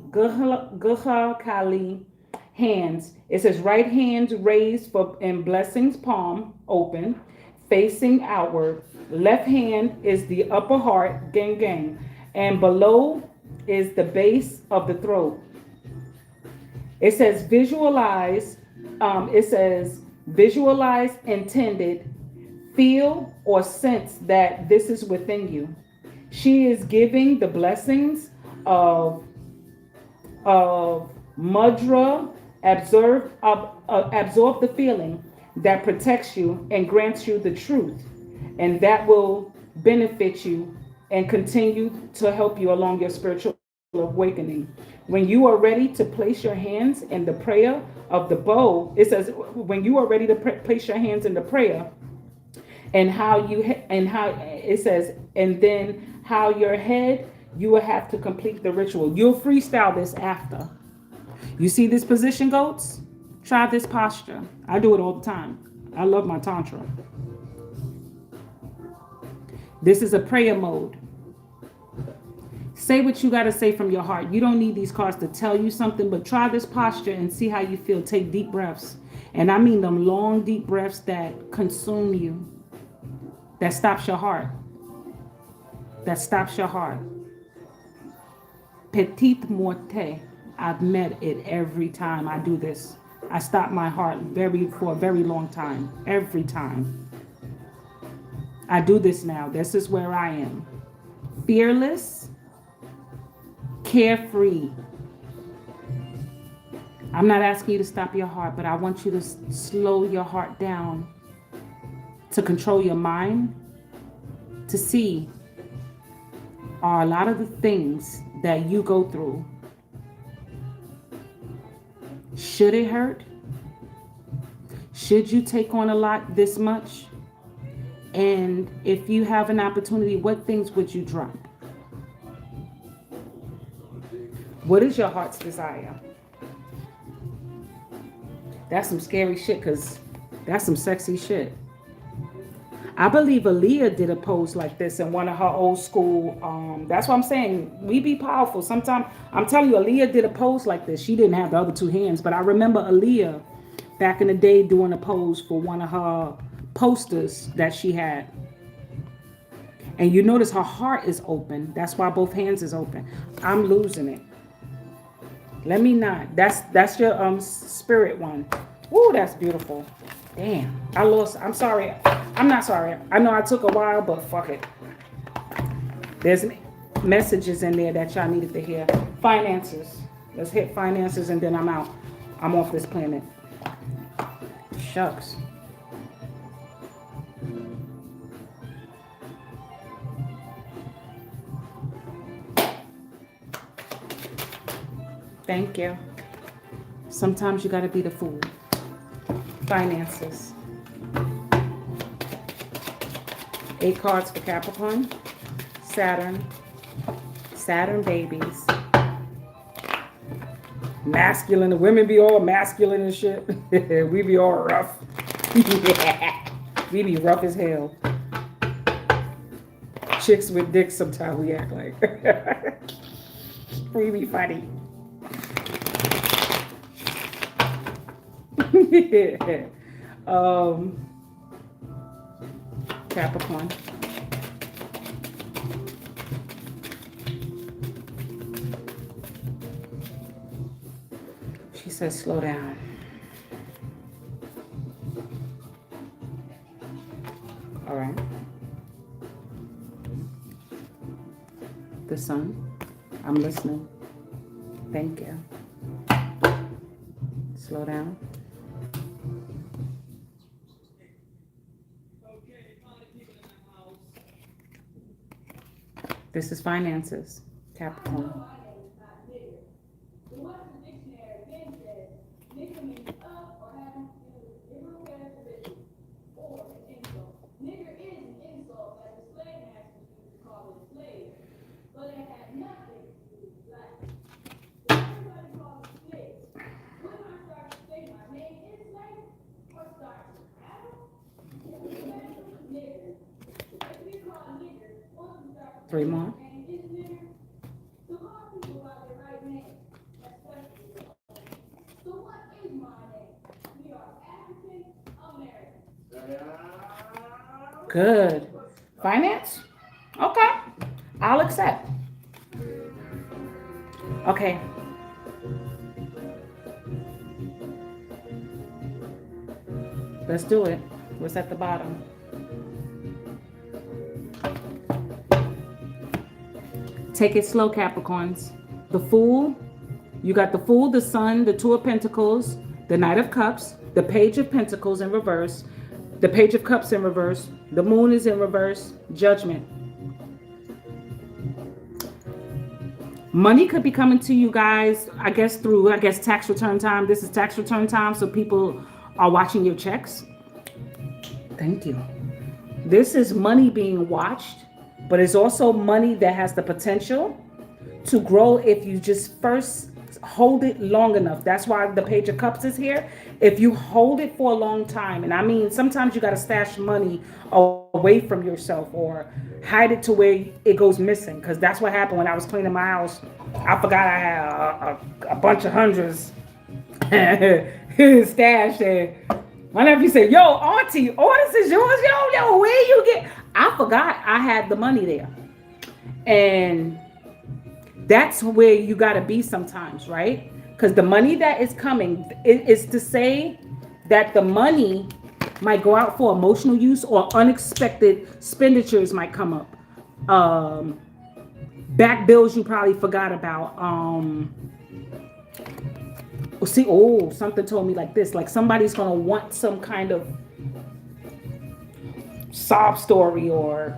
hands. It says right hand raised in blessings, palm open, facing outward. Left hand is the upper heart, gang gang, and below is the base of the throat. It says visualize. Visualize intended. Feel or sense that this is within you. She is giving the blessings of mudra. Absorb the feeling that protects you and grants you the truth, and that will benefit you and continue to help you along your spiritual awakening. When you are ready to place your hands in the prayer of the bow, it says when you are ready to place your hands in the prayer, and how it says, and then how your head, you will have to complete the ritual. You'll freestyle this after. You see this position, goats? Try this posture. I do it all the time. I love my tantra. This is a prayer mode. Say what you got to say from your heart. You don't need these cards to tell you something, but try this posture and see how you feel. Take deep breaths. And I mean them long, deep breaths that consume you. That stops your heart. That stops your heart. Petite morte. I've met it every time I do this. I stop my heart for a very long time. Every time. I do this now. This is where I am. Fearless. Carefree. I'm not asking you to stop your heart, but I want you to slow your heart down. To control your mind. To see are a lot of the things that you go through. Should it hurt? Should you take on a lot this much? And if you have an opportunity, what things would you drop? What is your heart's desire? That's some scary shit, because that's some sexy shit. I believe Aaliyah did a pose like this in one of her old school. That's what I'm saying. We be powerful. Sometimes, I'm telling you, Aaliyah did a pose like this. She didn't have the other two hands, but I remember Aaliyah back in the day doing a pose for one of her posters that she had. And you notice her heart is open. That's why both hands is open. I'm losing it. Let me not. That's your spirit one. Ooh, that's beautiful. Damn, I lost. I'm sorry. I'm not sorry. I know I took a while, but fuck it. There's messages in there that y'all needed to hear. Finances. Let's hit finances and then I'm out. I'm off this planet. Shucks. Thank you. Sometimes you gotta be the fool. Finances. 8 cards for Capricorn. Saturn. Saturn babies. Masculine. The women be all masculine and shit. We be all rough. Yeah. We be rough as hell. Chicks with dicks sometimes we act like. We be funny. Capricorn. says slow down. All right. The sun. I'm listening. Thank you. Slow down. This is finances, Capricorn. Three more. Good. Finance? Okay. I'll accept. Okay. Let's do it. What's at the bottom? Take it slow, Capricorns. The Fool. You got the Fool, the Sun, the Two of Pentacles, the Knight of Cups, the Page of Pentacles in reverse, the Page of Cups in reverse, the Moon is in reverse, Judgment. Money could be coming to you guys, I guess tax return time. This is tax return time, so people are watching your checks. Thank you. This is money being watched, but it's also money that has the potential to grow if you just first hold it long enough. That's why the Page of Cups is here. If you hold it for a long time, and I mean, sometimes you got to stash money away from yourself or hide it to where it goes missing, because that's what happened when I was cleaning my house. I forgot I had a bunch of hundreds stashed there. My nephew said, yo, auntie, all this is yours? Yo, where you get? I forgot I had the money there. And that's where you got to be sometimes, right? Because the money that is coming is to say that the money might go out for emotional use or unexpected expenditures might come up. Back bills you probably forgot about. Something told me like this, like somebody's going to want some kind of sob story or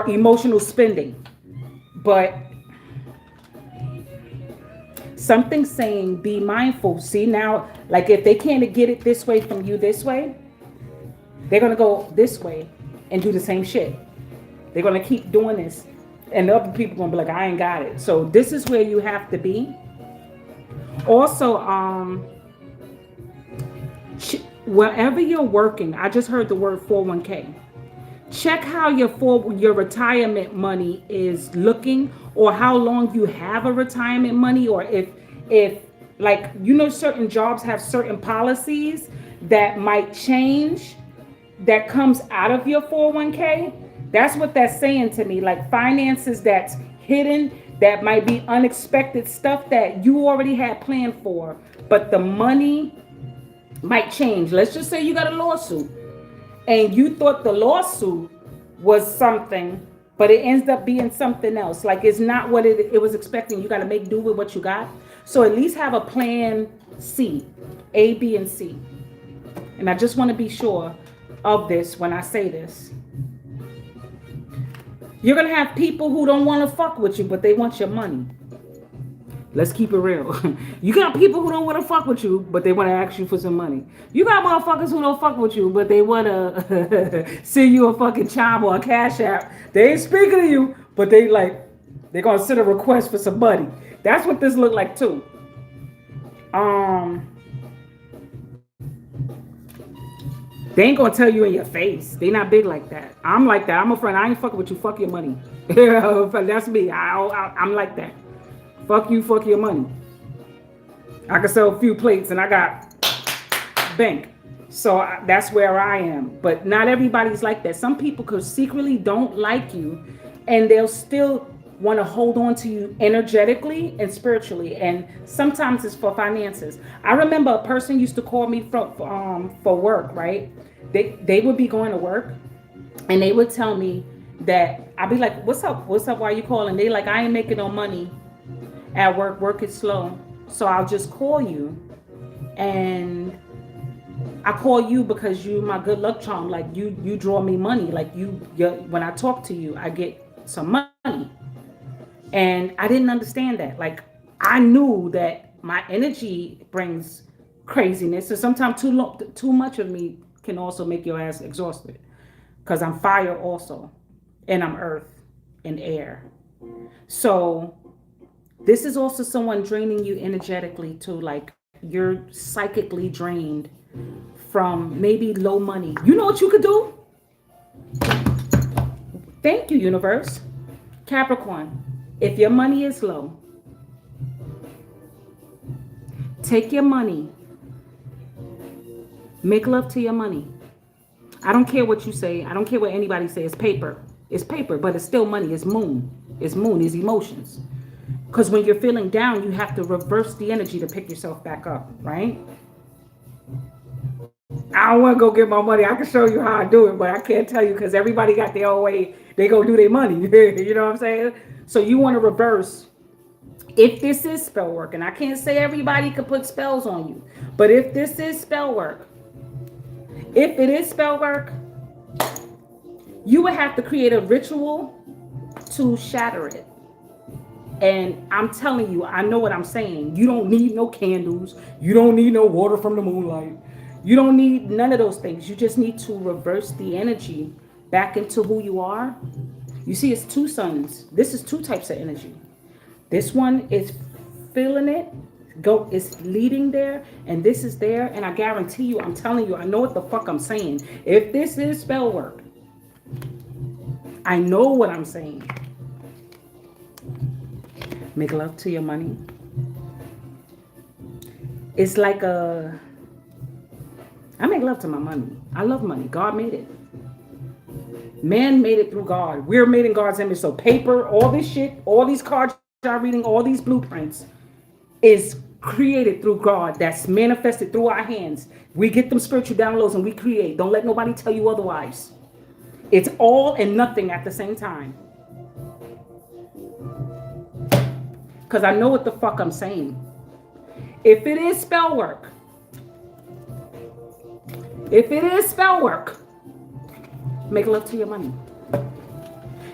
emotional spending. But something's saying be mindful. See now, like if they can't get it this way from you this way, they're going to go this way and do the same shit. They're going to keep doing this. And the other people going to be like, I ain't got it. So this is where you have to be. Also, wherever you're working, I just heard the word 401k. Check how your retirement money is looking, or how long you have a retirement money, or if like, certain jobs have certain policies that might change that comes out of your 401k. That's what that's saying to me, like finances that's hidden, that might be unexpected stuff that you already had planned for, but the money might change. Let's just say you got a lawsuit and you thought the lawsuit was something, but it ends up being something else. Like it's not what it was expecting. You got to make do with what you got. So at least have a plan C, A, B, and C. And I just want to be sure of this when I say this. You're going to have people who don't want to fuck with you, but they want your money. Let's keep it real. You got people who don't want to fuck with you, but they want to ask you for some money. You got motherfuckers who don't fuck with you, but they want to send you a fucking chime or a cash app. They ain't speaking to you, but they're going to send a request for some money. That's what this looked like too. They ain't gonna tell you in your face. They not big like that. I'm like that. I'm a friend. I ain't fucking with you. Fuck your money. That's me. I'm like that. Fuck you. Fuck your money. I can sell a few plates and I got bank. So that's where I am. But not everybody's like that. Some people could secretly don't like you, and they'll still want to hold on to you energetically and spiritually, and sometimes it's for finances. I remember a person used to call me for work, right? They would be going to work, and they would tell me that I'd be like, "What's up? What's up? Why you calling?" They like, "I ain't making no money at work. Work is slow, so I'll just call you, and I call you because you my good luck charm. Like you draw me money. Like when I talk to you, I get some money." And I didn't understand that. Like I knew that my energy brings craziness, and sometimes too much of me can also make your ass exhausted. Because I'm fire also, and I'm earth and air. So this is also someone draining you energetically too. Like you're psychically drained from maybe low money. You know what you could do? Thank you, universe. Capricorn, if your money is low, take your money, make love to your money. I don't care what you say. I don't care what anybody says. It's paper. It's paper, but it's still money. It's moon. It's moon. It's emotions. Because when you're feeling down, you have to reverse the energy to pick yourself back up, right? I don't want to go get my money. I can show you how I do it, but I can't tell you because everybody got their own way they go do their money. You know what I'm saying? So you want to reverse. If this is spell work, and I can't say everybody could put spells on you, but if this is spell work, if it is spell work, you would have to create a ritual to shatter it. And I'm telling you, I know what I'm saying. You don't need no candles. You don't need no water from the moonlight. You don't need none of those things. You just need to reverse the energy back into who you are. You see, it's two suns. This is two types of energy. This one is feeling it, is leading there, and this is there. And I guarantee you, I'm telling you, I know what the fuck I'm saying. If this is spell work, I know what I'm saying. Make love to your money. It's like I make love to my money. I love money. God made it. Man made it through God. We're made in God's image. So paper, all this shit, all these cards y'all reading, all these blueprints is created through God. That's manifested through our hands. We get them spiritual downloads and we create. Don't let nobody tell you otherwise. It's all and nothing at the same time. Because I know what the fuck I'm saying. If it is spell work, make love to your money.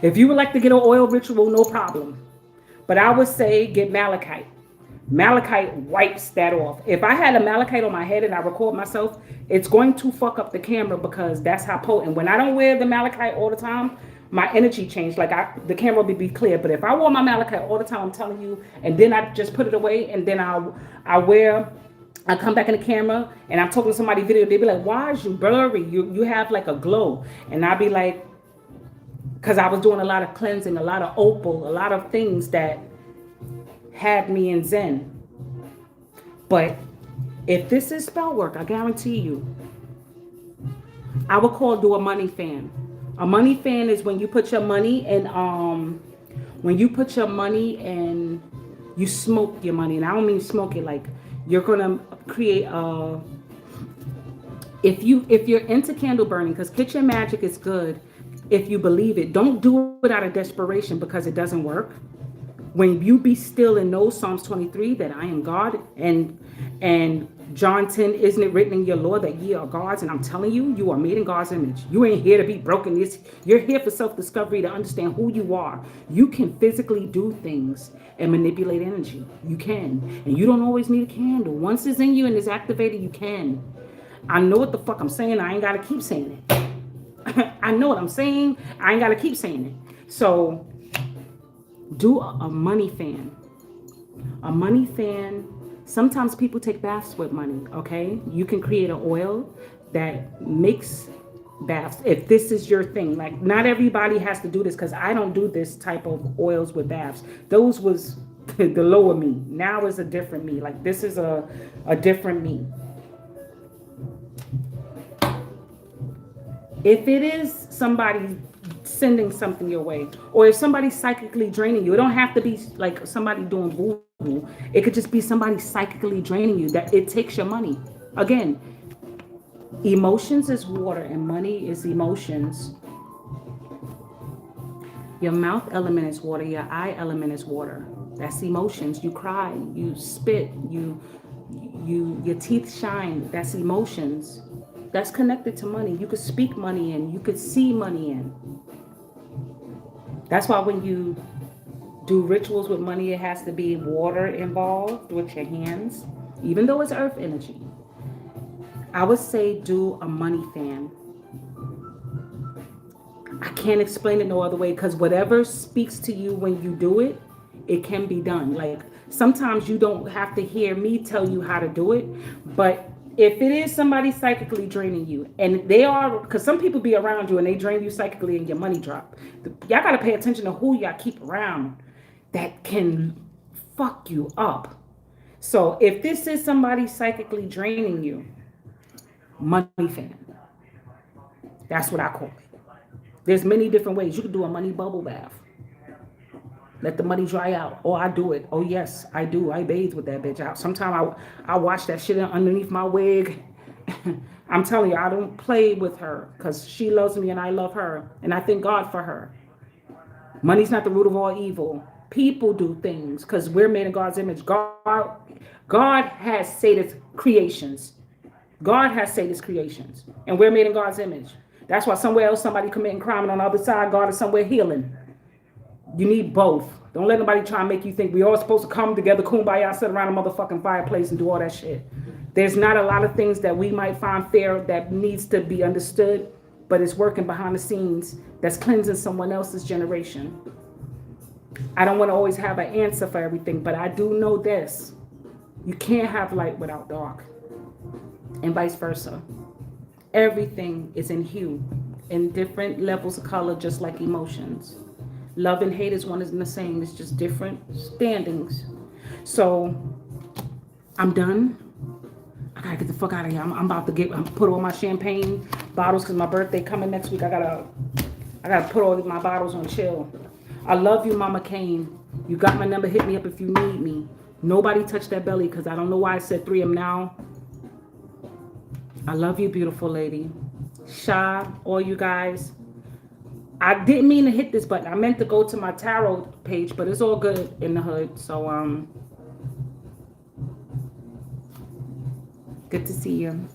If you would like to get an oil ritual, no problem. But I would say get malachite. Malachite wipes that off. If I had a malachite on my head and I record myself, it's going to fuck up the camera because that's how potent. When I don't wear the malachite all the time, my energy changed. Like the camera would be clear. But if I wore my malachite all the time, I'm telling you, and then I just put it away, and then I come back in the camera and I'm talking to somebody video, they be like, "Why is you blurry? You have like a glow." And I'll be like, because I was doing a lot of cleansing, a lot of opal, a lot of things that had me in Zen. But if this is spell work, I guarantee you, I would do a money fan. A money fan is when you put your money in, you smoke your money. And I don't mean smoke it like you're gonna create if you're into candle burning, because kitchen magic is good if you believe it. Don't do it out of desperation because it doesn't work. When you be still and know Psalms 23 that I am God, and John 10, isn't it written in your law that ye are gods? And I'm telling you, you are made in God's image. You ain't here to be broken. You're here for self-discovery, to understand who you are. You can physically do things and manipulate energy. You can. And you don't always need a candle. Once it's in you and it's activated, you can. I know what the fuck I'm saying. I ain't got to keep saying it. I know what I'm saying. I ain't got to keep saying it. So do a money fan. A money fan. Sometimes people take baths with money, okay? You can create an oil that makes baths if this is your thing. Like, not everybody has to do this because I don't do this type of oils with baths. Those was the lower me. Now is a different me. Like, this is a different me. If it is somebody sending something your way. Or if somebody's psychically draining you, it don't have to be like somebody doing voodoo. It could just be somebody psychically draining you that it takes your money. Again, emotions is water and money is emotions. Your mouth element is water, your eye element is water. That's emotions. You cry, you spit, your teeth shine. That's emotions. That's connected to money. You could speak money in, you could see money in. That's why when you do rituals with money, it has to be water involved with your hands, even though it's earth energy. I would say do a money fan. I can't explain it no other way because whatever speaks to you when you do it, it can be done. Like sometimes you don't have to hear me tell you how to do it, but if it is somebody psychically draining you, and they are, because some people be around you and they drain you psychically and your money drop. Y'all got to pay attention to who y'all keep around that can fuck you up. So if this is somebody psychically draining you, money fan. That's what I call it. There's many different ways. You can do a money bubble bath. Let the money dry out. Oh, I do it. Oh, yes, I do. I bathe with that bitch out. Sometimes I wash that shit underneath my wig. I'm telling you, I don't play with her because she loves me and I love her. And I thank God for her. Money's not the root of all evil. People do things because we're made in God's image. God has Satan's creations. God has Satan's creations. And we're made in God's image. That's why somewhere else somebody committing crime and on the other side, God is somewhere healing. You need both. Don't let nobody try and make you think we all supposed to come together, kumbaya, sit around a motherfucking fireplace and do all that shit. There's not a lot of things that we might find fair that needs to be understood, but it's working behind the scenes that's cleansing someone else's generation. I don't want to always have an answer for everything, but I do know this. You can't have light without dark, and vice versa. Everything is in hue, in different levels of color, just like emotions. Love and hate is one and the same. It's just different standings. So I'm done. I gotta get the fuck out of here. I'm about to put all my champagne bottles because my birthday coming next week. I gotta put all my bottles on chill. I love you, Mama Kane. You got my number. Hit me up if you need me. Nobody touch that belly because I don't know why I said 3M now. I love you, beautiful lady. Sha, all you guys. I didn't mean to hit this button. I meant to go to my tarot page, but it's all good in the hood. So, good to see you.